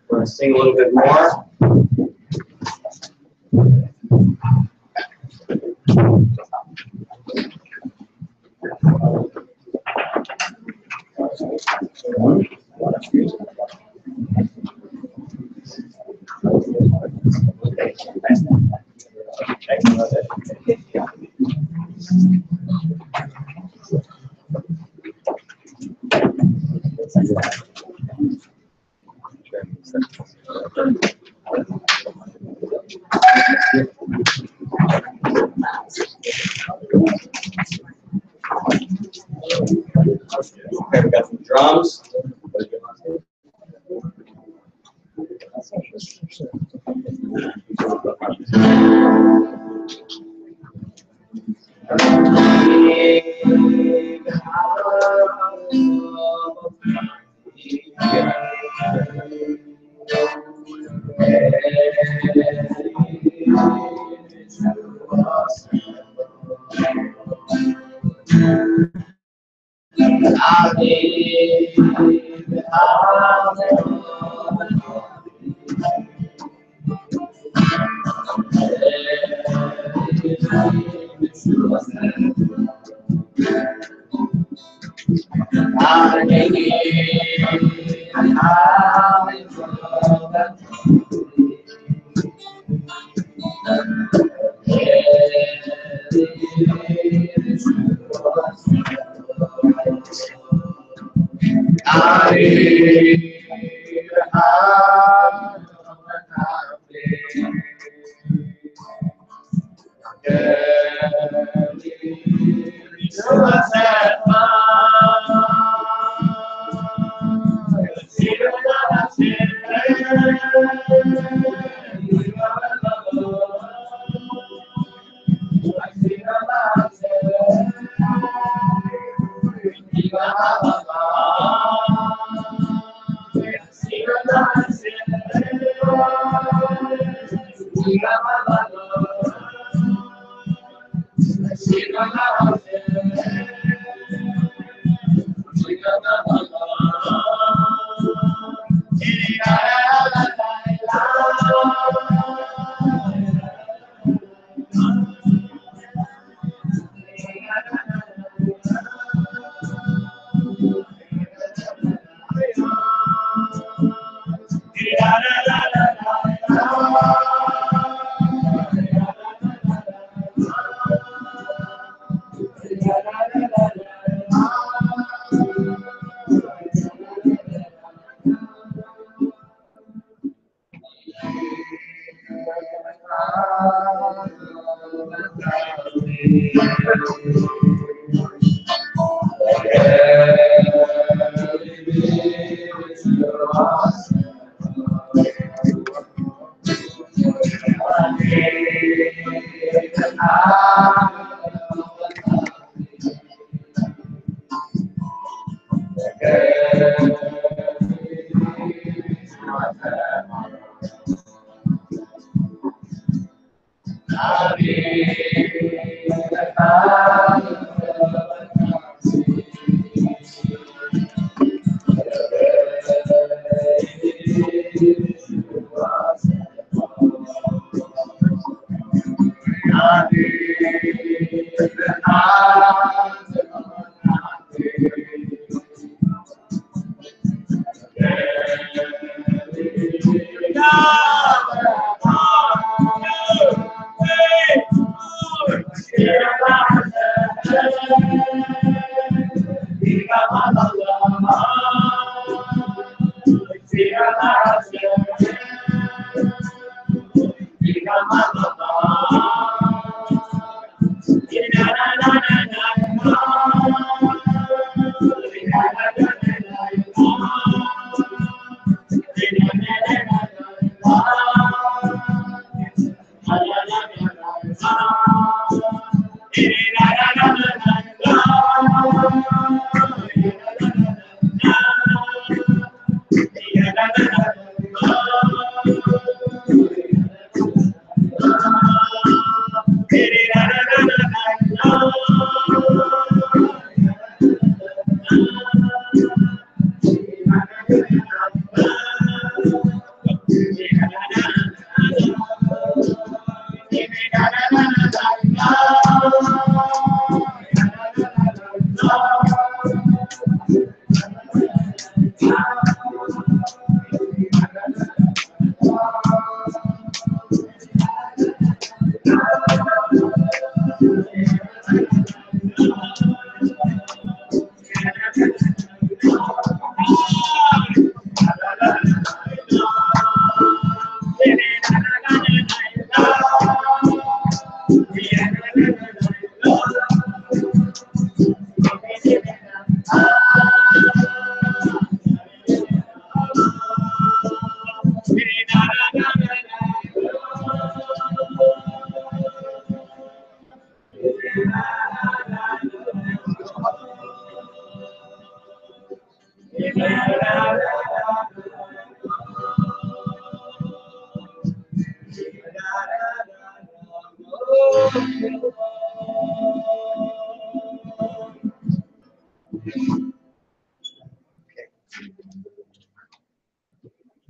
[SPEAKER 1] going to sing a little bit more. Okay, we got some drums.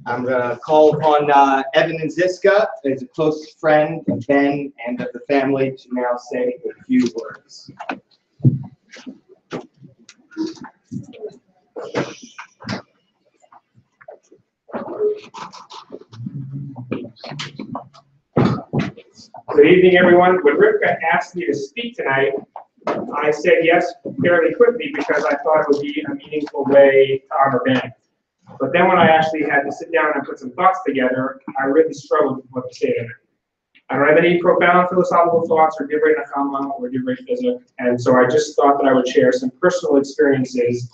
[SPEAKER 1] I'm going to call upon Evan and Ziska, as a close friend of Ben and of the family, to now say a few words.
[SPEAKER 5] Good evening, everyone. When Rivka asked me to speak tonight, I said yes fairly quickly because I thought it would be a meaningful way to honor Ben. But then when I actually had to sit down and put some thoughts together, I really struggled with what to say to him. I don't have any profound philosophical thoughts or divrei nachama or divrei chizuk, and so I just thought that I would share some personal experiences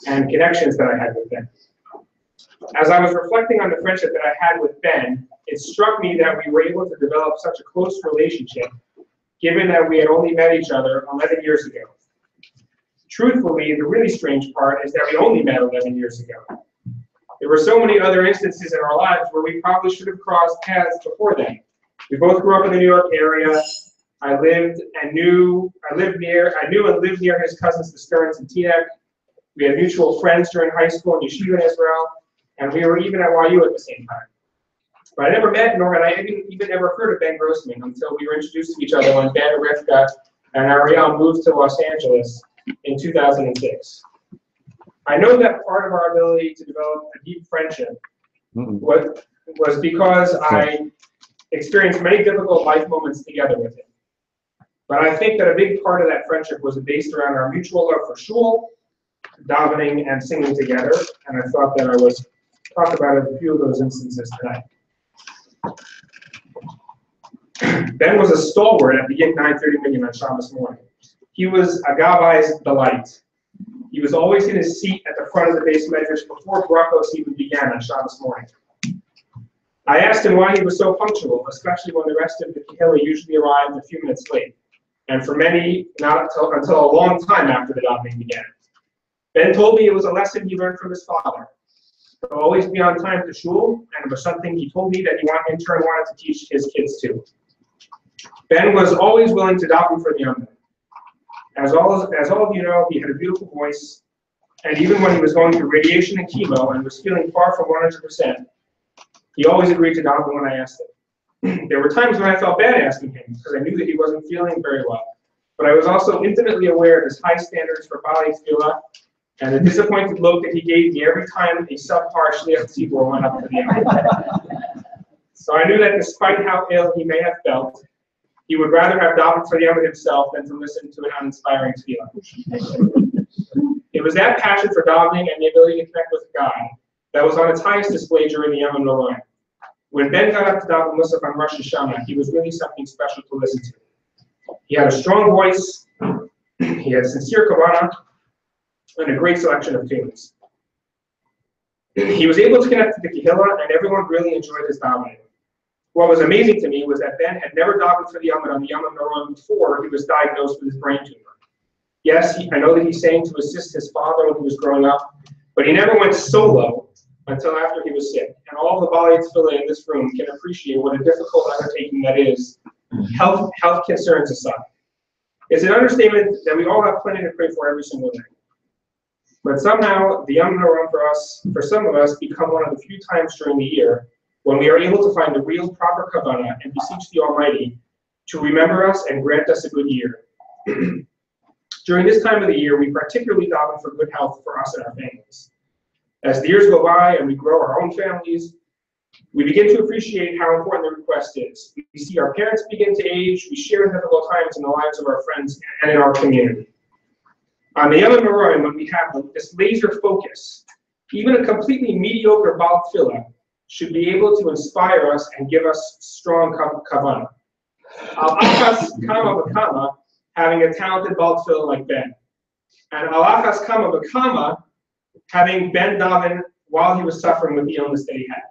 [SPEAKER 5] and connections that I had with Ben. As I was reflecting on the friendship that I had with Ben, it struck me that we were able to develop such a close relationship, given that we had only met each other 11 years ago. Truthfully, the really strange part is that we only met 11 years ago. There were so many other instances in our lives where we probably should have crossed paths before then. We both grew up in the New York area. I knew and lived near his cousins, the Stearns and Teaneck. We had mutual friends during high school in Yeshiva in Israel, and we were even at YU at the same time. But I never met, nor had I even ever heard of Ben Grossman until we were introduced to each other when Ben, Rivka, and Ariel moved to Los Angeles in 2006. I know that part of our ability to develop a deep friendship was because I experienced many difficult life moments together with him. But I think that a big part of that friendship was based around our mutual love for shul, davening, and singing together, and I thought that I would talk about a few of those instances tonight. Ben was a stalwart at the Yik 9:30 minyan on Shabbos morning. He was a Gavai's delight. He was always in his seat at the front of the base medrash before brachos even began on Shabbos morning. I asked him why he was so punctual, especially when the rest of the kehillah usually arrived a few minutes late, and for many, not until a long time after the davening began. Ben told me it was a lesson he learned from his father. To always be on time to shul, and it was something he told me that he in turn wanted to teach his kids too. Ben was always willing to daven for the young. As all of you know, he had a beautiful voice, and even when he was going through radiation and chemo and was feeling far from 100%, he always agreed to daven when I asked him. There were times when I felt bad asking him because I knew that he wasn't feeling very well, but I was also intimately aware of his high standards for Baalei Tefillah and the disappointed look that he gave me every time a subpar shliach tzibur went up to the end. So I knew that despite how ill he may have felt, He would rather have davened for the Yom himself than to listen to an uninspiring tefillah. It was that passion for davening and the ability to connect with God that was on its highest display during the Yom Noraim. When Ben got up to daven Musaf on Rosh Hashanah, he was really something special to listen to. He had a strong voice, he had sincere kavanah, and a great selection of tunes. He was able to connect to the Kehillah, and everyone really enjoyed his davening. What was amazing to me was that Ben had never davened for the Yom on the Yom Noraim before he was diagnosed with his brain tumor. Yes, I know that he sang to assist his father when he was growing up, but he never went solo until after he was sick. And all the Baalei Tefillah in this room can appreciate what a difficult undertaking that is, health concerns aside. It's an understatement that we all have plenty to pray for every single day. But somehow, the Yom Noraim for some of us, become one of the few times during the year when we are able to find the real proper kavanah and beseech the Almighty to remember us and grant us a good year. During this time of the year, we particularly daven for good health for us and our families. As the years go by and we grow our own families, we begin to appreciate how important the request is. We see our parents begin to age, we share in difficult times in the lives of our friends and in our community. On the Yom Noraim, when we have this laser focus, even a completely mediocre Baal Tefillah should be able to inspire us and give us strong kavanah. Al achas kama v'kama, having a talented Baal Tefillah like Ben. And al achas kama v'kama, having Ben daven while he was suffering with the illness that he had.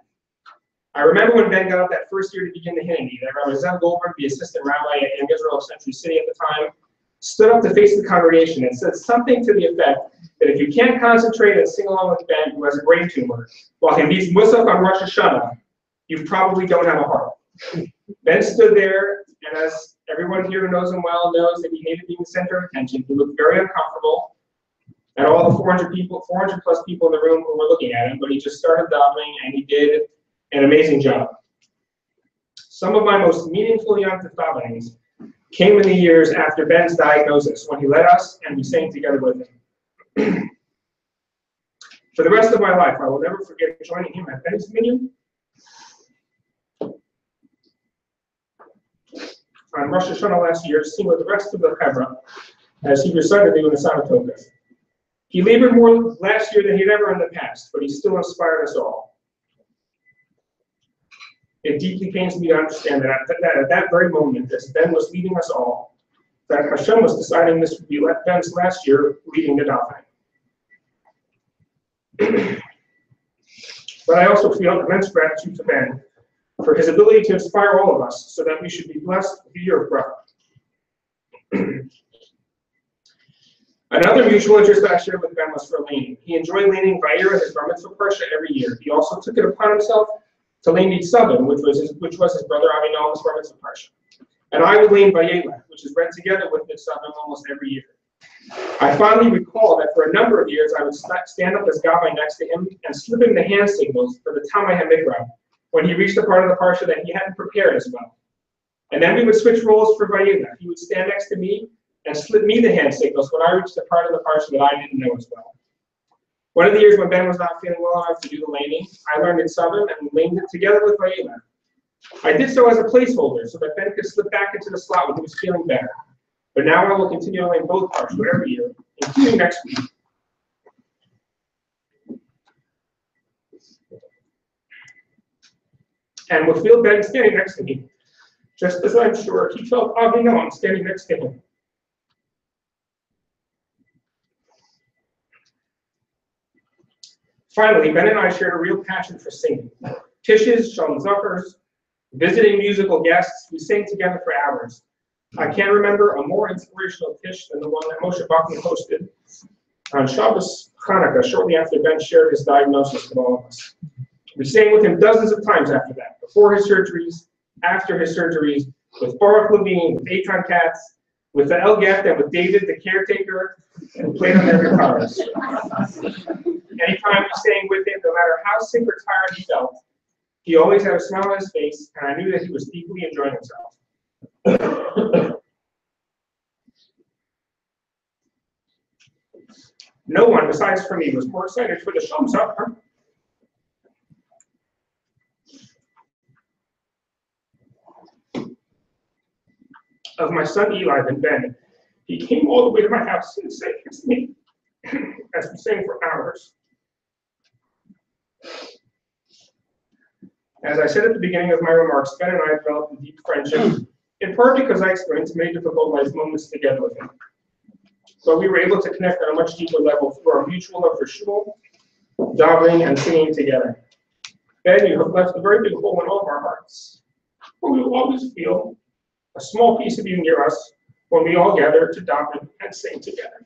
[SPEAKER 5] I remember when Ben got up that first year to begin the Hineni, that Rabbi Zev Goldberg, the assistant rabbi at Young Israel Century City at the time, stood up to face the congregation and said something to the effect that if you can't concentrate and sing along with Ben, who has a brain tumor, while he reads Musaf on Rosh Hashanah, you probably don't have a heart. Ben stood there, and as everyone here who knows him well knows that he hated being the center of attention. He looked very uncomfortable at all the 400 plus people in the room who were looking at him, but he just started davening, and he did an amazing job. Some of my most meaningful Yom Tov davenings came in the years after Ben's diagnosis, when he led us and we sang together with him. For the rest of my life, I will never forget joining him at Ben's menu on Rosh Hashanah last year to sing with the rest of the Chevra as he recited the Unisana. He labored more last year than he'd ever in the past, but he still inspired us all. It deeply pains me to understand that at that very moment, as Ben was leading us all, that Hashem was deciding this would be Ben's last year leading the davening. But I also feel immense gratitude to Ben for his ability to inspire all of us so that we should be blessed with the year of brother. Another mutual interest that I shared with Ben was for laning. He enjoyed laning Vayir and his bar mitzvah parsha every year. He also took it upon himself to lane Nitzavim, which was his brother Avinah's bar mitzvah parsha. And I would lane Vayela, which is read together with Nitzavim almost every year. I fondly recall that for a number of years I would stand up as Gabbai next to him and slip him the hand signals for the Tamai HaMikra when he reached the part of the parsha that he hadn't prepared as well. And then we would switch roles for Vayela. He would stand next to me and slip me the hand signals when I reached the part of the parsha that I didn't know as well. One of the years when Ben was not feeling well enough to do the laning, I learned in Southern and laned it together with Vayela. I did so as a placeholder so that Ben could slip back into the slot when he was feeling better. But now I will continue to lane both parsha every year, including next week. And will feel Ben standing next to me, just as I'm sure he felt Avinon standing next to him. Finally, Ben and I shared a real passion for singing. Tishes, Shalom Zuckers, visiting musical guests, we sang together for hours. I can't remember a more inspirational tish than the one that Moshe Bachman hosted on Shabbos Hanukkah shortly after Ben shared his diagnosis with all of us. We sang with him dozens of times after that, before his surgeries, after his surgeries, with Baruch Levine, with Eitan Katz, with the El Geth, and with David, the caretaker, and played on their guitars. Anytime we sang with him, no matter how sick or tired he felt, he always had a smile on his face, and I knew that he was deeply enjoying himself. No one besides for me was more excited for the Shalom Zucker. of my son Eli than Ben. He came all the way to my house and said to me, as we sang for hours. As I said at the beginning of my remarks, Ben and I developed a deep friendship, in part because I experienced many difficult life moments together with him. But we were able to connect on a much deeper level through our mutual love for shul, davening, and singing together. Ben, you have left a very big hole in all of our hearts, but we will always feel a small piece of you near us when we all gather to daven and sing together.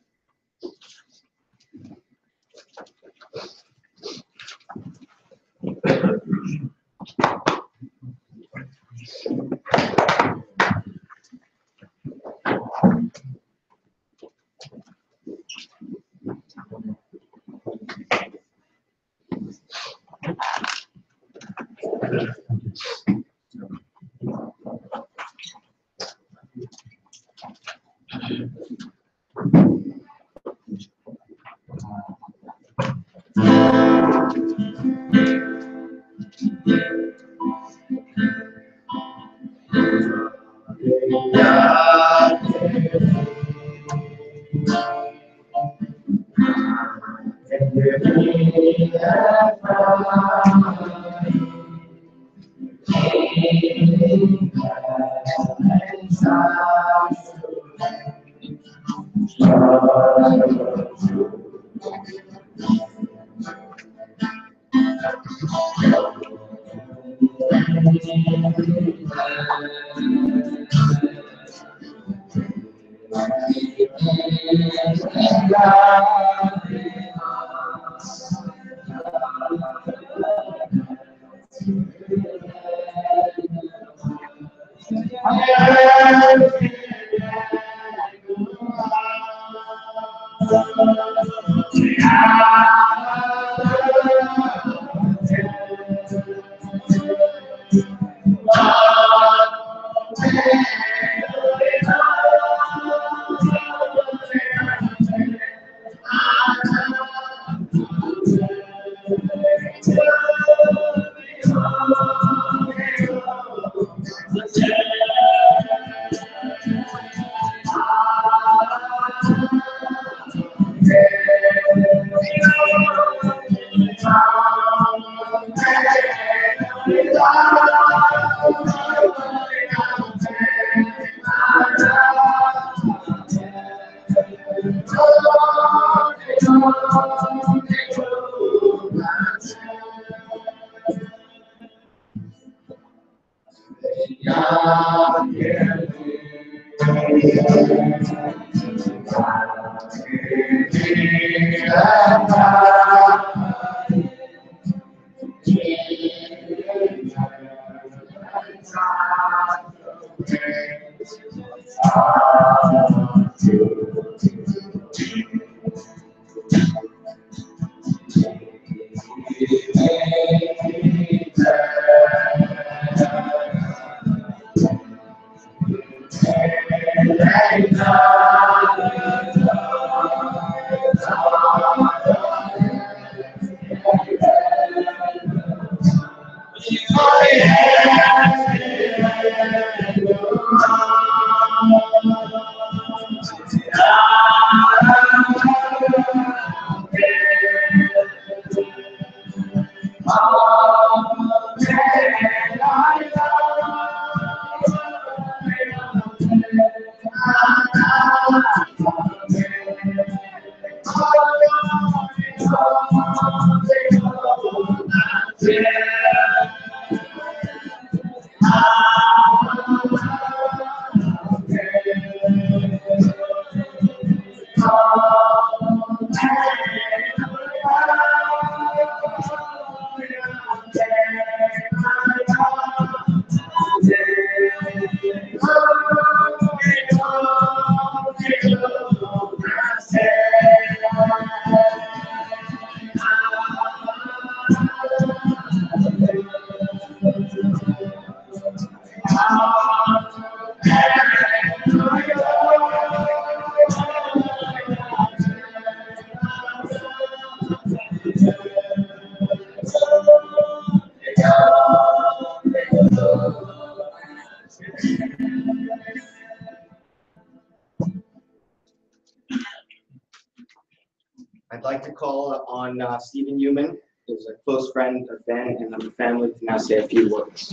[SPEAKER 1] I'd like to call on Stephen Human, who's a close friend of Ben and of the family, to now say a few words.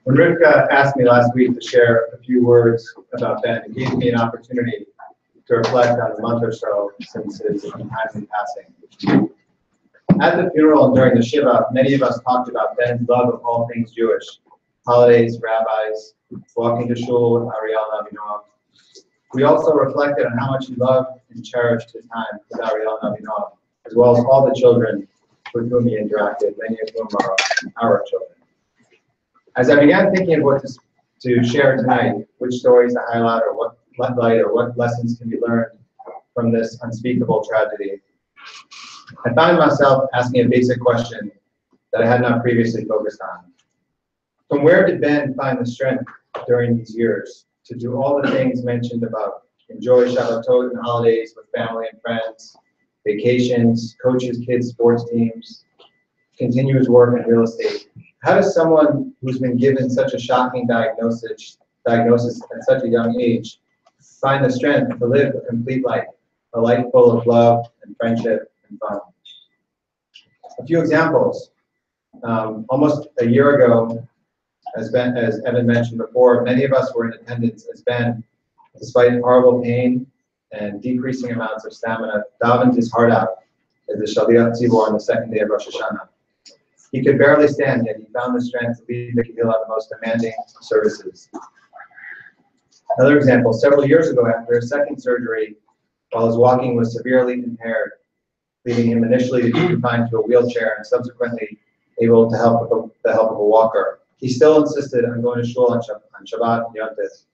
[SPEAKER 6] When Rivka asked me last week to share a few words about Ben, it gave me an opportunity to reflect on the month or so since his untimely passing. At the funeral and during the Shiva, many of us talked about Ben's love of all things Jewish, holidays, rabbis, walking to shul with Ariel and Avinoam. We also reflected on how much he loved and cherished his time with Ariel and Avinoam, as well as all the children with whom he interacted, many of whom are our children. As I began thinking of what to share tonight, which stories to highlight or what lessons can be learned from this unspeakable tragedy, I found myself asking a basic question that I had not previously focused on. From where did Ben find the strength during these years to do all the things mentioned above? Enjoy Shabbatot and holidays with family and friends, vacations, coach his kids' sports teams, continue his work in real estate. How does someone who's been given such a shocking diagnosis at such a young age find the strength to live a complete life, a life full of love and friendship and fun? A few examples. Almost a year ago, as Evan mentioned before, many of us were in attendance as Ben, despite horrible pain and decreasing amounts of stamina, davened his heart out as the Shaliach Tzibor on the second day of Rosh Hashanah. He could barely stand, yet he found the strength to lead the Kehillah the most demanding services. Another example, several years ago after his second surgery, while his walking was severely impaired, leading him initially to be confined to a wheelchair and subsequently able to help with the help of a walker, he still insisted on going to shul on Shabbat and Yom Tov.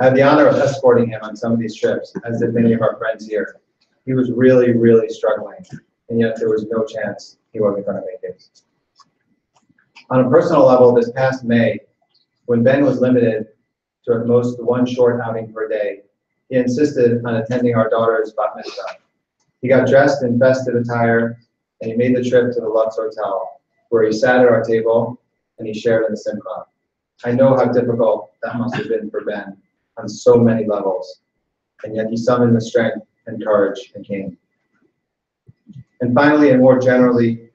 [SPEAKER 6] I had the honor of escorting him on some of these trips, as did many of our friends here. He was really, really struggling, and yet there was no chance he wasn't going to make it. On a personal level, this past May, when Ben was limited to at most one short outing per day, he insisted on attending our daughter's bat mitzvah. He got dressed in festive attire, and he made the trip to the Lutz Hotel, where he sat at our table and he shared in the simcha. I know how difficult that must have been for Ben on so many levels, and yet he summoned the strength and courage and came. And finally, and more generally,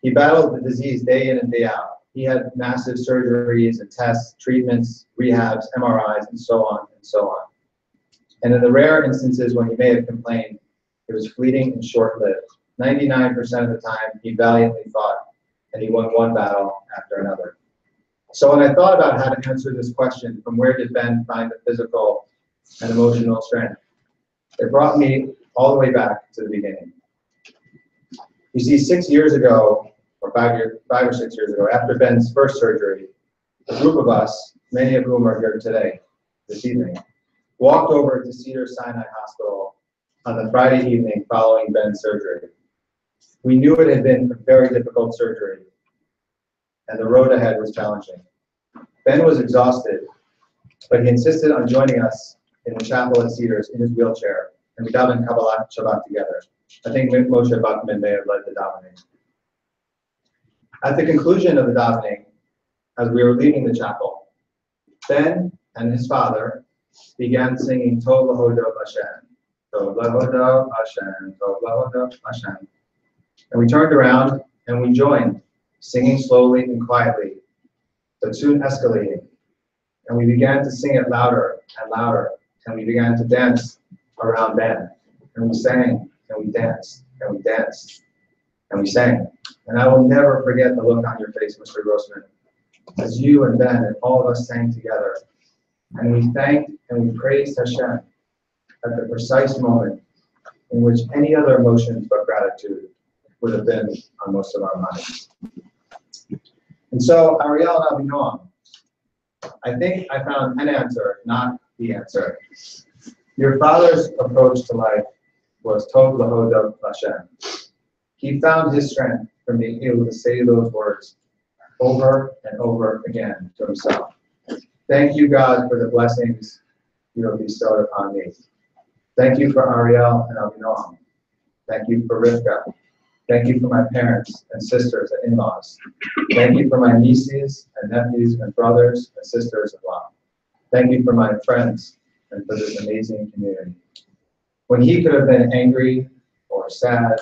[SPEAKER 6] he battled the disease day in and day out. He had massive surgeries and tests, treatments, rehabs, MRIs, and so on and so on. And in the rare instances when he may have complained, it was fleeting and short-lived. 99% of the time, he valiantly fought, and he won one battle after another. So when I thought about how to answer this question, from where did Ben find the physical and emotional strength, it brought me all the way back to the beginning. You see, 6 years ago, or 5 or 6 years ago, after Ben's first surgery, a group of us, many of whom are here today, this evening, walked over to Cedars-Sinai Hospital on the Friday evening following Ben's surgery. We knew it had been a very difficult surgery, and the road ahead was challenging. Ben was exhausted, but he insisted on joining us in the chapel at Cedars in his wheelchair, and we davened Kabbalat Shabbat together. I think Moshe Bachman may have led the davening. At the conclusion of the davening, as we were leaving the chapel, Ben and his father began singing Tov Lahodov Hashem, Tov Lahodov Hashem, Tov Lahodov Hashem. And we turned around and we joined, singing slowly and quietly, but soon escalating. And we began to sing it louder and louder, and we began to dance around Ben. And we sang, and we danced, and we danced, and we sang. And I will never forget the look on your face, Mr. Grossman, as you and Ben and all of us sang together. And we thanked and we praised Hashem at the precise moment in which any other emotions but gratitude would have been on most of our minds. And so, Ariel and Avinoam, I think I found an answer, not the answer. Your father's approach to life was Tov Lahodov Hashem. He found his strength from being able to say those words over and over again to himself. Thank you, God, for the blessings you have bestowed upon me. Thank you for Ariel and Avinoam. Thank you for Rivka. Thank you for my parents and sisters and in-laws. Thank you for my nieces and nephews and brothers and sisters-in-law. Thank you for my friends and for this amazing community. When he could have been angry or sad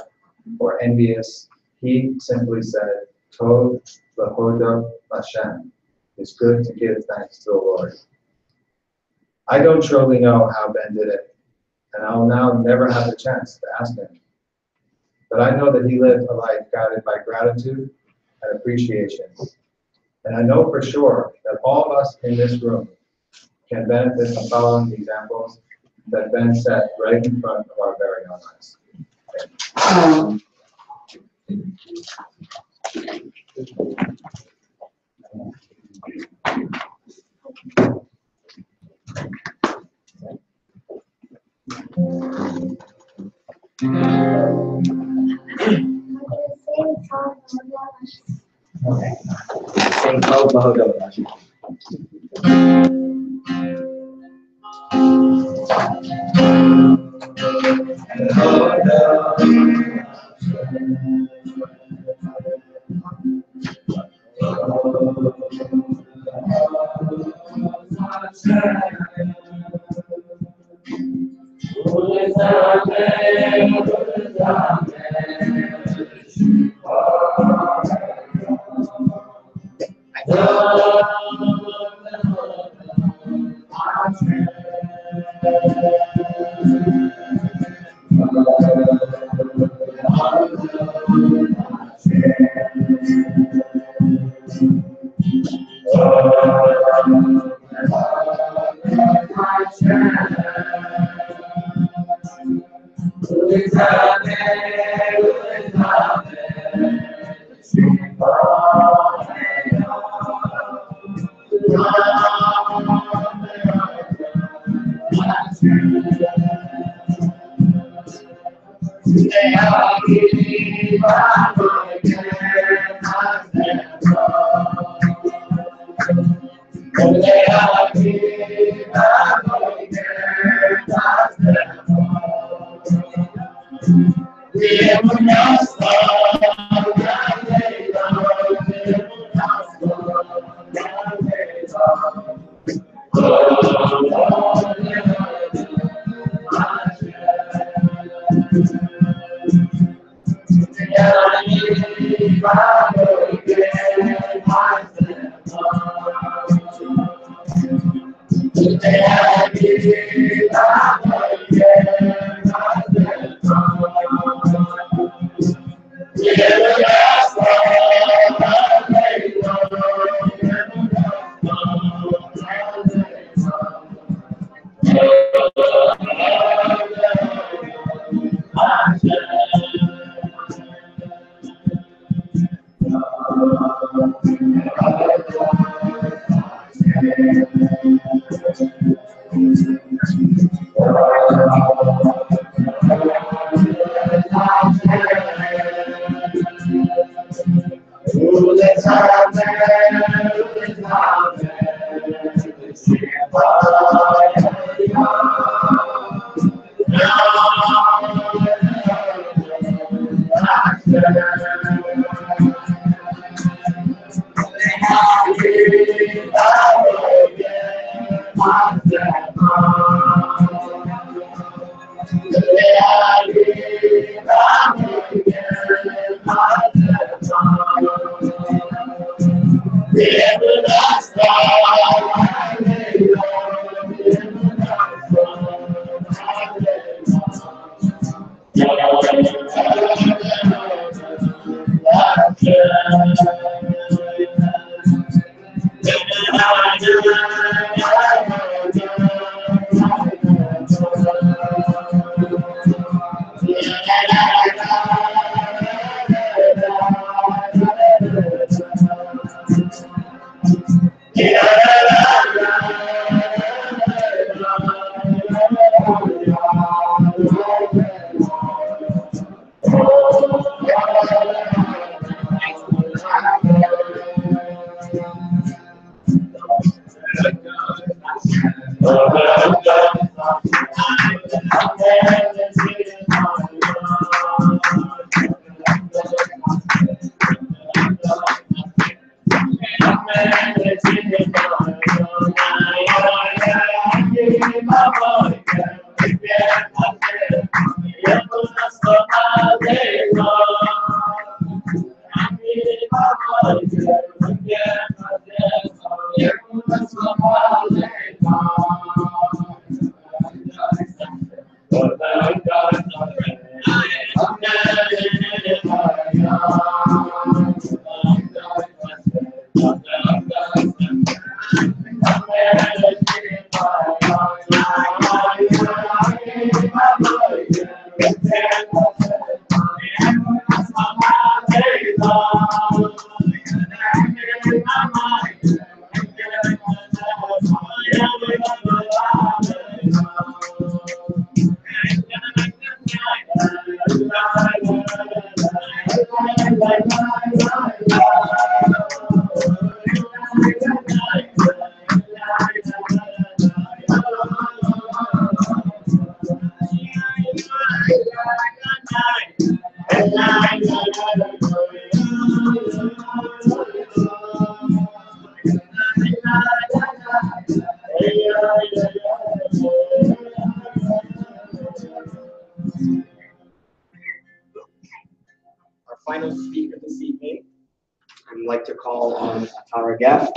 [SPEAKER 6] or envious, he simply said, Tov lahodot Hashem. It's good to give thanks to the Lord. I don't truly know how Ben did it, and I'll now never have the chance to ask him. But I know that he lived a life guided by gratitude and appreciation. And I know for sure that all of us in this room can benefit from following the examples that Ben set right in front of our very own eyes.
[SPEAKER 1] Okay. Sing Tov lahodot Hashem. Our final speaker this evening, I'd like to call on our guest,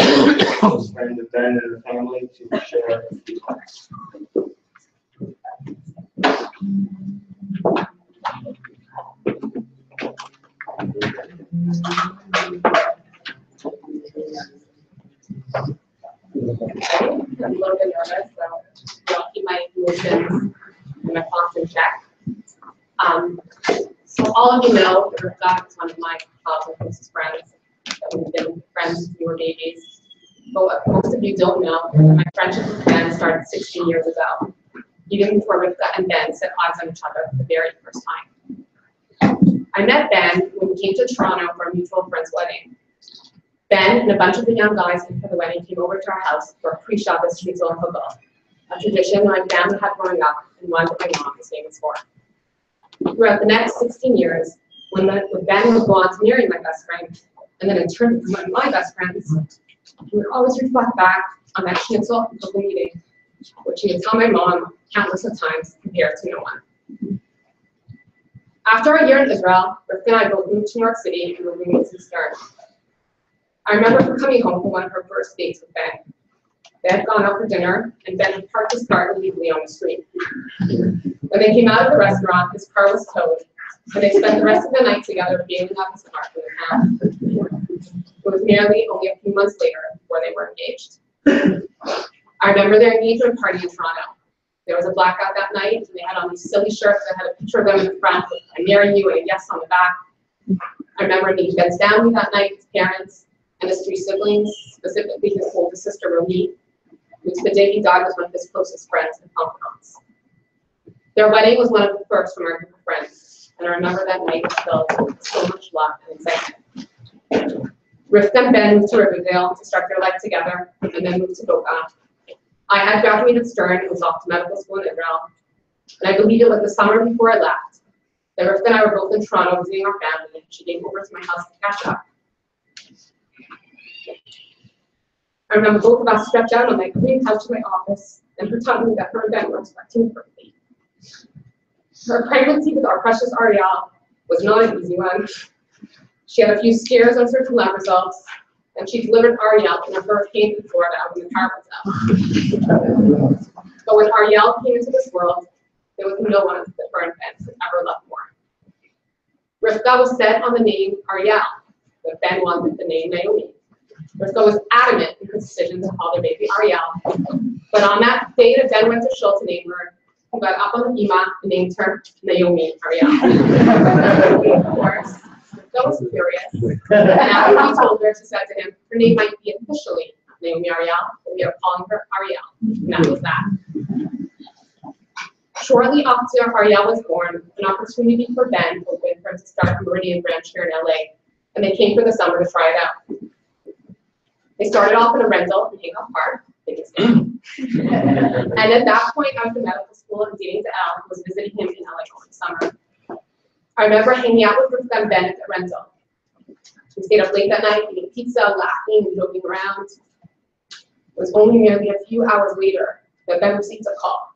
[SPEAKER 1] close friend of Ben and her family, to share a few thoughts.
[SPEAKER 7] I'm a little bit nervous, so I'll keep my emotions and my thoughts in check. So all of you know that Rivka is one of my childhood closest friends, that we've been friends since we were babies. But what most of you don't know is that my friendship with Ben started 16 years ago, even before Rivka and Ben set eyes on each other for the very first time. I met Ben when we came to Toronto for a mutual friend's wedding. Ben and a bunch of the young guys in for the wedding came over to our house for a pre-Shabbos shritzel and huggah, a tradition my family had growing up and one that my mom is famous for. Throughout the next 16 years, when Ben would go on to marry my best friend, and then in turn become one of my best friends, he would always reflect back on that shritzel and huggah meeting, which he would tell my mom countless of times compared to no one. After our year in Israel, Rivka and I both moved to New York City and were roommates in Stern. I remember her coming home from one of her first dates with Ben. They had gone out for dinner, and Ben had parked his car illegally on the street. When they came out of the restaurant, his car was towed, and they spent the rest of the night together bailing out his car from the town. It was nearly only a few months later before they were engaged. I remember their engagement party in Toronto. There was a blackout that night, and they had on these silly shirts that had a picture of them in the front with "I marry you" and a yes on the back. I remember meeting Ben's family that night, his parents, and his three siblings, specifically his oldest sister, Romy, who to the day he died was one of his closest friends and confidants. Their wedding was one of the first from our group of friends, and I remember that night was filled with so much love and excitement. Rivka and Ben moved to Riverdale to start their life together, and then moved to Boca. I had graduated Stern and was off to medical school in Israel, and I believe it was the summer before I left that Rivka and I were both in Toronto visiting our family, and she came over to my house to catch up. I remember both of us stretched out on my green couch in my office, and her telling me that her and Ben were expecting a baby. Her pregnancy with our precious Ariel was not an easy one. She had a few scares on certain lab results, and she delivered Ariel in a hurricane in Florida when the power was out. But when Ariel came into this world, there was no one that her and Ben could ever love more. Rivka was set on the name Ariel, but Ben wanted the name Naomi. Rivka was adamant in her decision to call their baby Ariel. But on that day that Ben went to Shul to name her, he got up on the bima and named her Naomi Ariel. Of course, Rivka was furious. And after he told her, she said to him, her name might be officially Naomi Ariel, but we are calling her Ariel. And that was that. Shortly after Ariel was born, an opportunity for Ben opened for him to start a Meridian branch here in LA, and they came for the summer to try it out. They started off in a rental in Hancock Park, and at that point, I was in medical school and dating to Al, and was visiting him in LA over the summer. I remember hanging out with Rivka and Ben at the rental. We stayed up late that night, eating pizza, laughing, and joking around. It was only nearly a few hours later that Ben received a call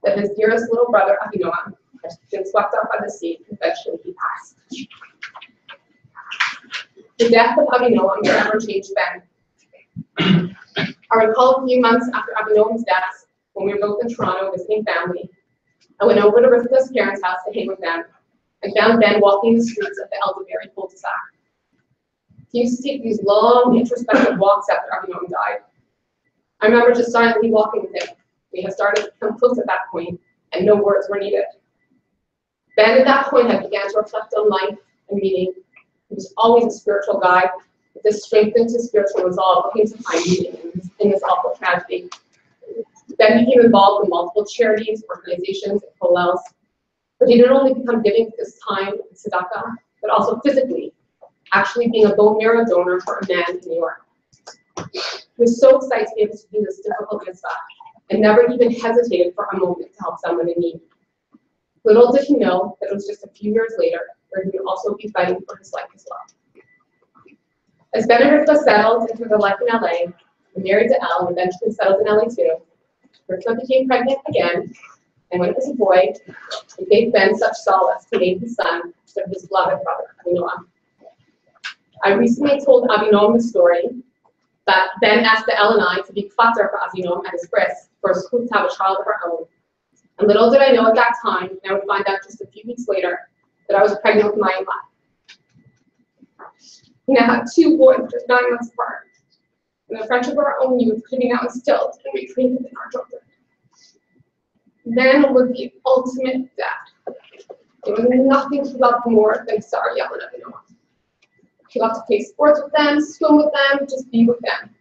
[SPEAKER 7] that his dearest little brother, Avinoam, had been swept up by the sea and eventually he passed. The death of Avinoam forever changed Ben. I recall a few months after Avinoam's death, when we were both in Toronto visiting family, I went over to Rivka's parents' house to hang with them and found Ben walking the streets of the Elderberry cul-de-sac. He used to take these long, introspective walks after Avinoam died. I remember just silently walking with him. We had started to come close at that point, and no words were needed. Ben at that point had began to reflect on life and meaning. He was always a spiritual guy. This strengthened his spiritual resolve for him to find meaning in this awful tragedy. Ben became involved in multiple charities, organizations, and kollels. But he didn't only become giving his time and tzedakah, but also physically, actually being a bone marrow donor for a man in New York. He was so excited to be able to do this difficult mitzvah and never even hesitated for a moment to help someone in need. Little did he know that it was just a few years later where he would also be fighting for his life as well. As Ben and Rivka settled into their life in LA, and married to Al and eventually settled in LA too, Rivka became pregnant again, and when it was a boy, it gave Ben such solace to name his son after his beloved brother, Avinoam. I recently told Avinoam the story that Ben asked the El and I to be kfater for Avinoam at his bris for us to have a child of our own. And little did I know at that time, and I would find out just a few weeks later, that I was pregnant with my in-law. We now had 2 boys just 9 months apart, and the friendship of our own youth could be now instilled and recreated in our children. Ben was the ultimate dad. There was nothing he loved more than Ariel and Avinoam. He loved to play sports with them, swim with them, just be with them.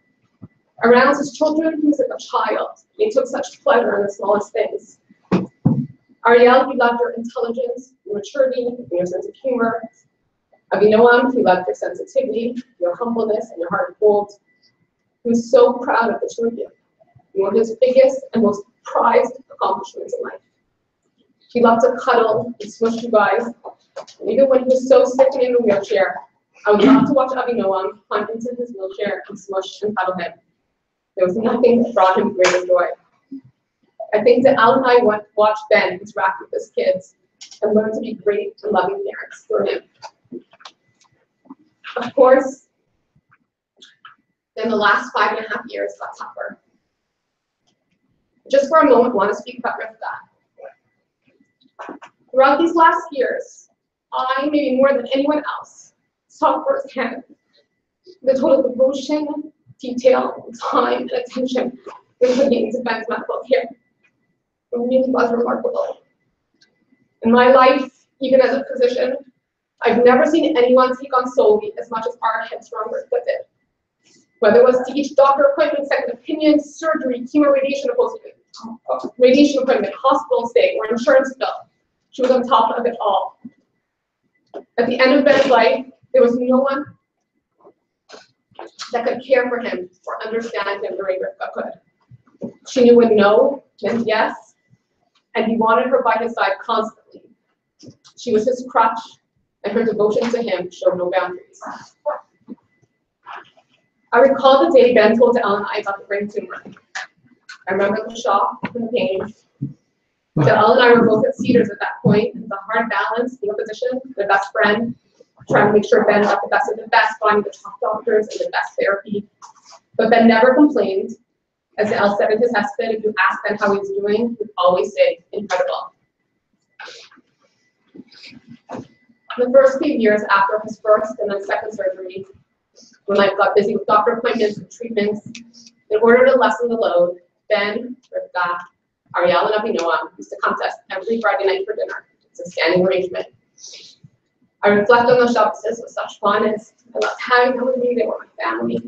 [SPEAKER 7] Around his children, he was like a child. He took such pleasure in the smallest things. Ariel, he loved her intelligence, your maturity, and your sense of humor. Avinoam, he loved your sensitivity, your humbleness, and your heart of gold. He was so proud of the two of you. One of his biggest and most prized accomplishments in life. He loved to cuddle and smush you guys. And even when he was so sick and in a wheelchair, I would love to watch Avinoam climb into his wheelchair and smush and cuddle him. There was nothing that brought him greater joy. I think that Al and I watched Ben interact with his kids and learn to be great and loving parents through him. Of course, then the last 5.5 years got tougher. Just for a moment, I want to speak about Rivka. Throughout these last years, I, maybe more than anyone else, saw firsthand the total devotion, detail, time, and attention they put into Ben's medical care. It really was remarkable. In my life, even as a physician, I've never seen anyone take on solely as much as our headstrong Rivka did. Whether it was to each doctor appointment, second opinions, surgery, chemo, radiation appointment, hospital stay, or insurance bill, she was on top of it all. At the end of Ben's life, there was no one that could care for him or understand him the way Rivka could. She knew when no meant yes, and he wanted her by his side constantly. She was his crutch, and her devotion to him showed no boundaries. I recall the day Ben told Al and I about the brain tumor. I remember the shock and the pain. Al and I were both at Cedars at that point. It was a hard balance, being a physician, the best friend, trying to make sure Ben got the best of the best, finding the top doctors and the best therapy. But Ben never complained. As Al said in his hesped, if you asked Ben how he was doing, he would always say, incredible. The first few years after his first and then second surgery, when life got busy with doctor appointments and treatments, in order to lessen the load, Ben, Rivka, Ariel, and Avinoam used to come to us every Friday night for dinner. It's a standing arrangement. I reflect on those Shabbos with such fondness. I loved having them with me. They were my family.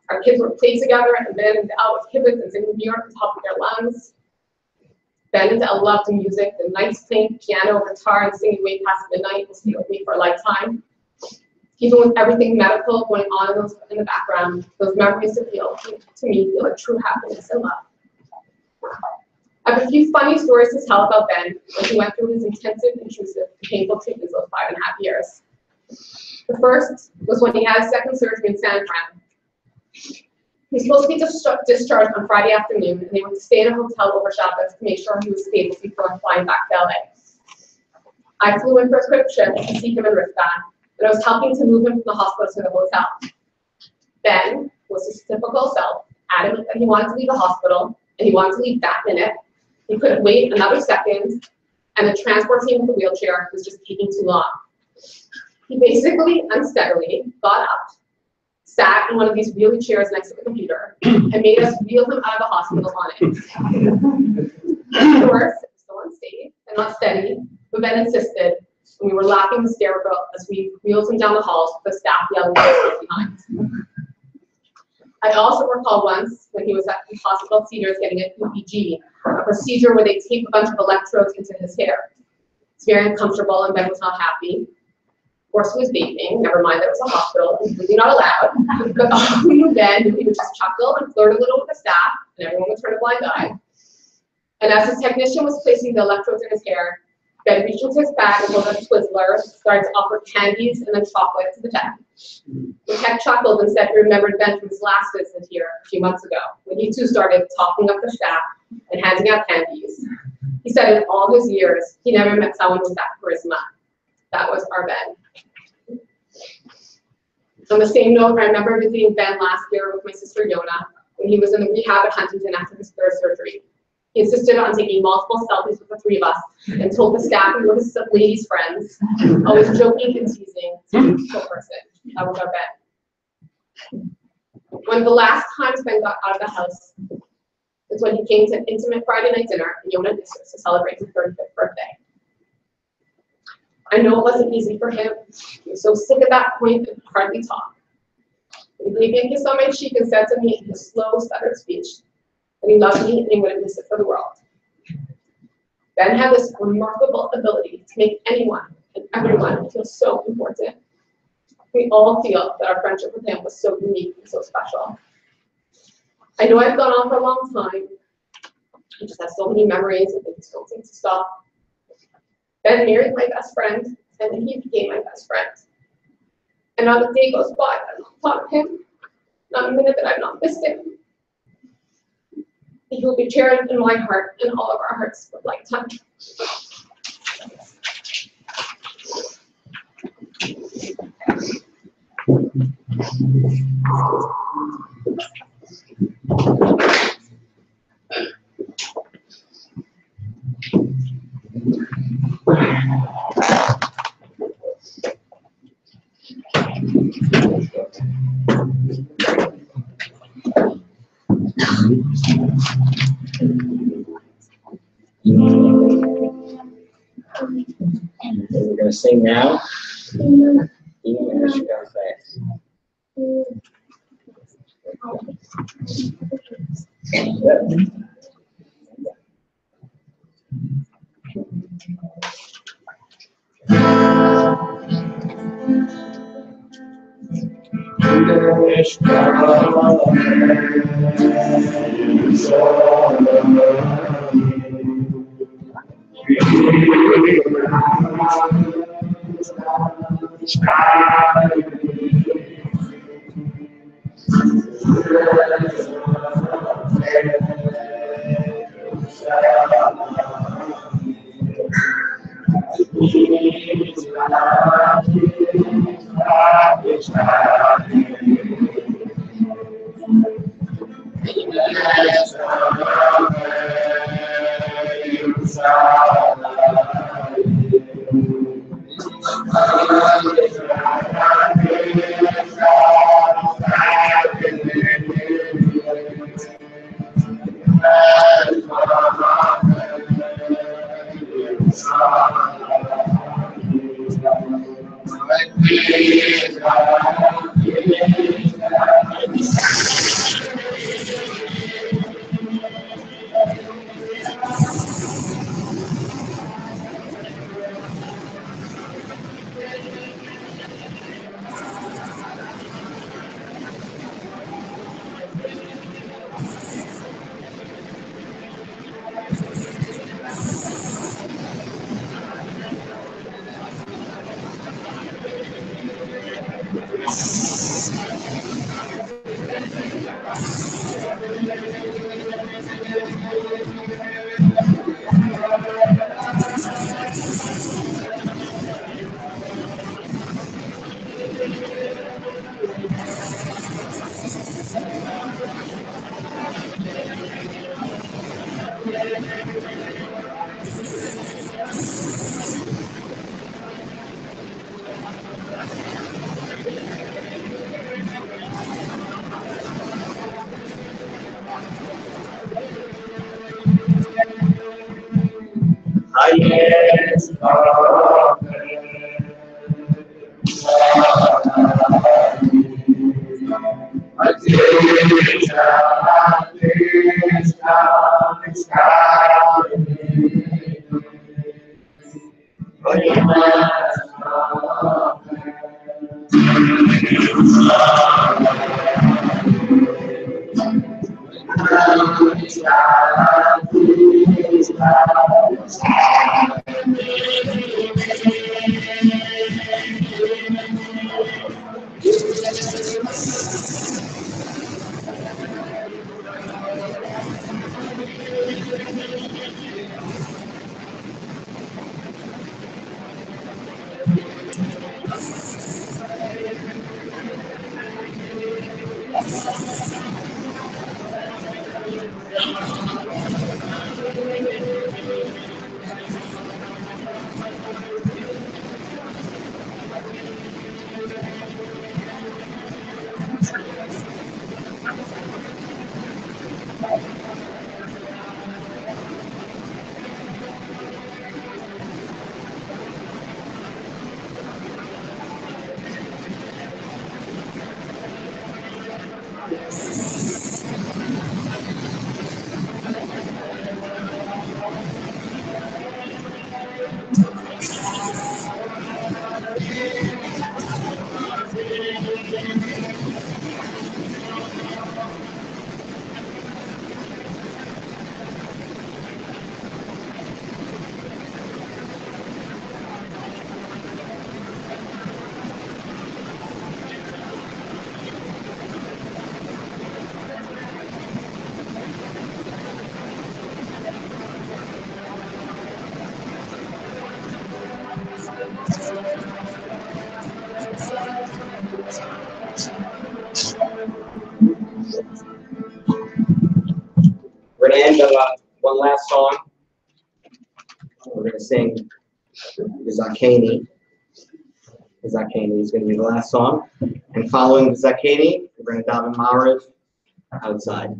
[SPEAKER 7] Our kids would play together, and Ben and Al would kibbutz and sing New York at the top of their lungs. Ben and Al loved the music. The nights playing piano, guitar, and singing way past midnight will stay with me for a lifetime. Even with everything medical going on in the background, those memories to me feel like true happiness and love. I have a few funny stories to tell about Ben when he went through his intensive, intrusive, painful treatments of 5.5 years. The first was when he had his second surgery in San Fran. He was supposed to be discharged on Friday afternoon, and they were to stay in a hotel over Shabbos to make sure he was stable before flying back to LA. I flew in for a quick trip to see him in Rivka, and I was helping to move him from the hospital to the hotel. Ben, was his typical self, adamant that he wanted to leave the hospital, and he wanted to leave that minute. He couldn't wait another second, and the transport team with the wheelchair was just taking too long. He basically, unsteadily, got up, sat in one of these wheelie chairs next to the computer, and made us wheel him out of the hospital on it. Of course, still unsafe and not steady, but Ben insisted, and we were laughing hysterical as we wheeled him down the halls with the staff yelling behind. I also recall once when he was at the hospital Cedars getting a PPG, a procedure where they tape a bunch of electrodes into his hair. It's very uncomfortable, and Ben was not happy. Of course, he was vaping, never mind that it was a hospital, completely not allowed. But all who knew Ben knew he would just chuckle and flirt a little with the staff, and everyone would turn a blind eye. And as his technician was placing the electrodes in his hair, Ben reached into his bag and pulled out a Twizzler, started to offer candies and then chocolate to the tech. The tech chuckled and said he remembered Ben from his last visit here a few months ago, when he too started talking up the staff and handing out candies. He said in all his years, he never met someone with that charisma. That was our Ben. On the same note, I remember visiting Ben last year with my sister Yona when he was in the rehab at Huntington after his third surgery. He insisted on taking multiple selfies with the three of us and told the staff we were his ladies' friends, always joking and teasing. So person. That was our Ben. One of the last times Ben got out of the house was when he came to an intimate Friday night dinner in Yona District to celebrate his 35th birthday. I know it wasn't easy for him. He was so sick at that point that he could hardly talk. He gave me a kiss on my cheek and said to me in a slow, stuttered speech that he loved me and he wouldn't miss it for the world. Ben had this remarkable ability to make anyone and everyone feel so important. We all feel that our friendship with him was so unique and so special. I know I've gone on for a long time. I just have so many memories and things don't seem to stop. Ben married my best friend, and then he became my best friend. And not a day goes by that I've not thought of him, not a minute that I've not missed him. He will be cherished in my heart and all of our hearts for a lifetime.
[SPEAKER 1] We're going to sing now. We're going to end one last song. We're going to sing the Zakeni. The Zakeni is going to be the last song. And following the Zakeni, we're going to daven Ma'ariv outside.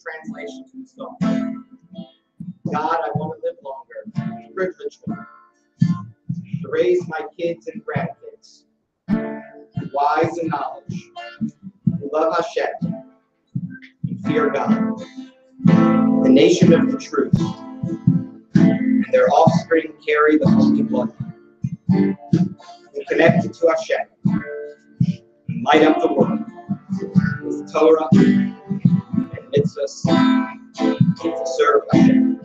[SPEAKER 1] Translation to the song. God, I want to live longer, privileged to raise my kids and grandkids, wise in knowledge, who love Hashem and fear God, the nation of the truth, and their offspring carry the holy blood, and connected to Hashem, and light up the world with Torah and mitzvahs to serve Hashem.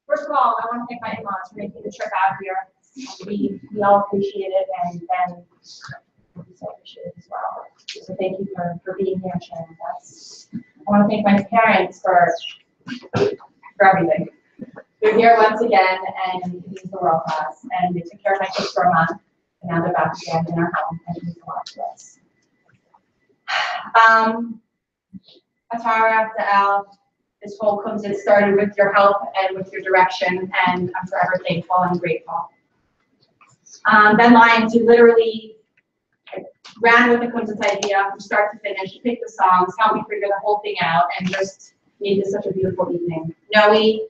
[SPEAKER 7] First of all, I want to thank my in-laws for making the trip out here. We all appreciate it, and then we so appreciate it as well. So thank you for being here and sharing with us. I want to thank my parents for everything. They're here once again, and it means the world to us. And they took care of my kids for a month, and now they're back again in our home, and it means a lot to us. Atara, Da'al, this whole Kumsit started with your help and with your direction, and I'm forever thankful and grateful. Ben Lyons, who literally ran with the Kumsit idea from start to finish, picked the songs, helped me figure the whole thing out, and just made this such a beautiful evening. Noe,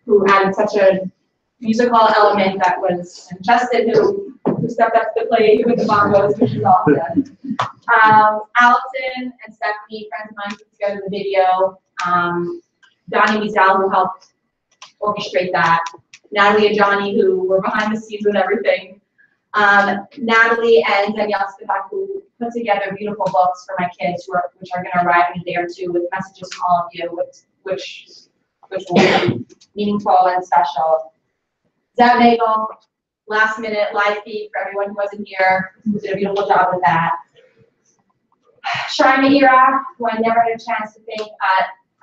[SPEAKER 7] who added such a musical element that was, and Justin, who stepped up to the plate with the bongos, which is awesome. Allison and Stephanie, friends of mine, put together the video. Donnie Wiesel, who helped orchestrate that.
[SPEAKER 8] Natalie and Johnny, who were behind the scenes with everything. Natalie and Danielle Spivak, who put together beautiful books for my kids, which are going to arrive in a day or two with messages from all of you, which will be meaningful and special. Zeb Nagel, last minute live feed for everyone who wasn't here, who did a beautiful job with that. Shai Meira, who I never had a chance to thank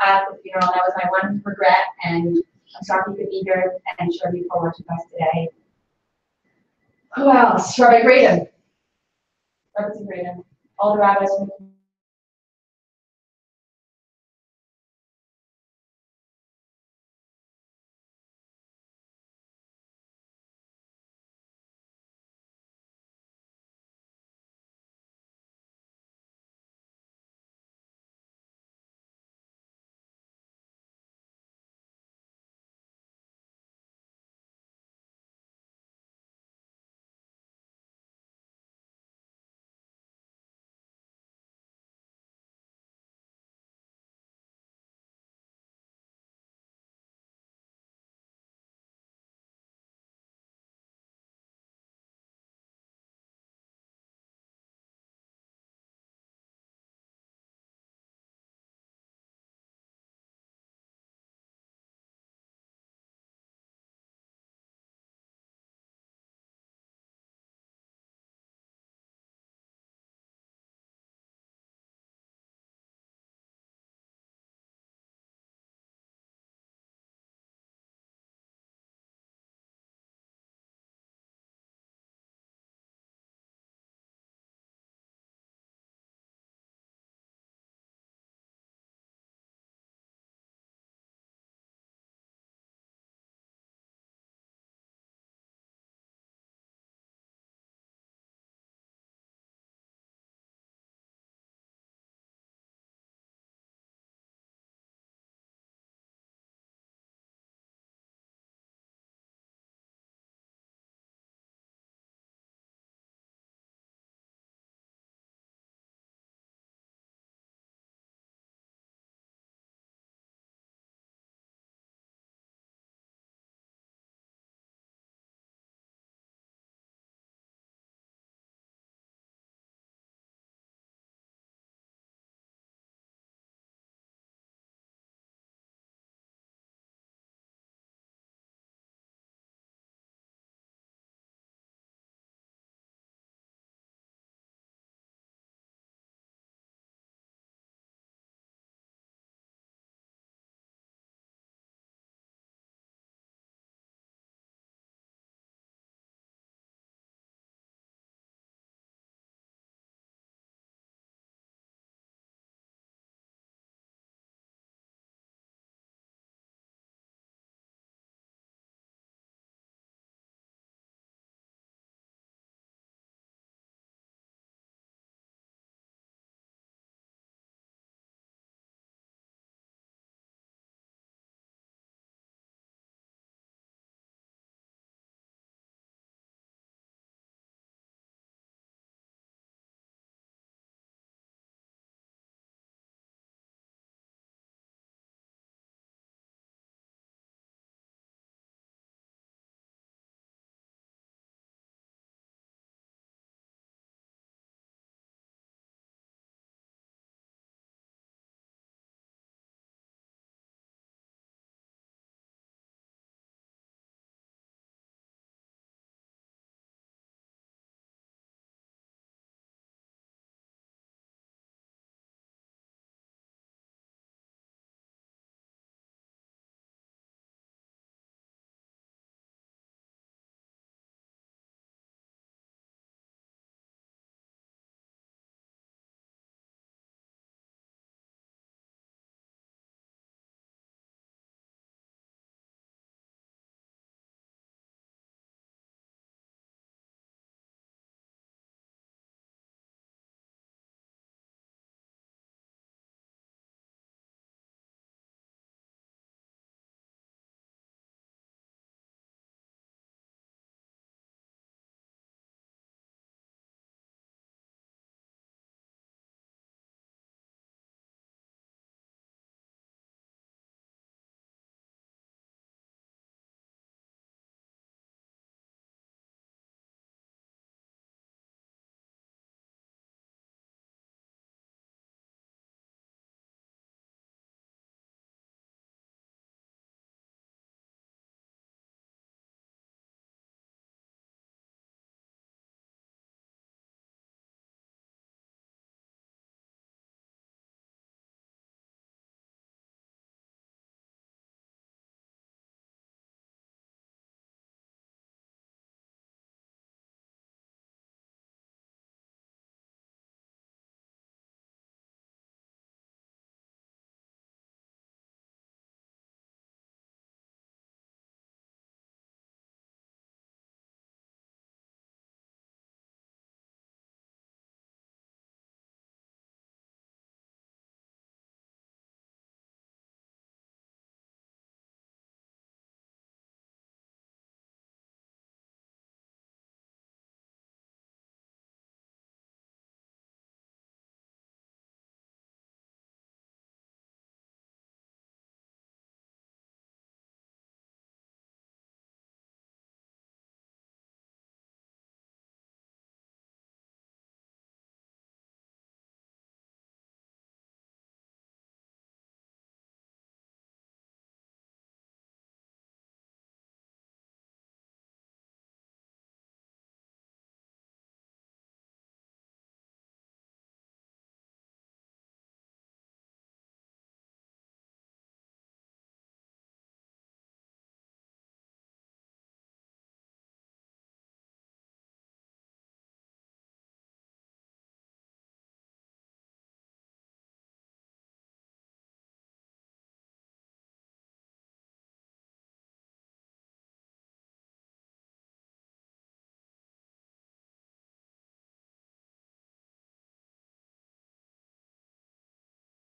[SPEAKER 8] at the funeral. That was my one regret, and I'm sorry he could be here and show you for watching us today. Who else? Rabbi Graydon. All the rabbis from the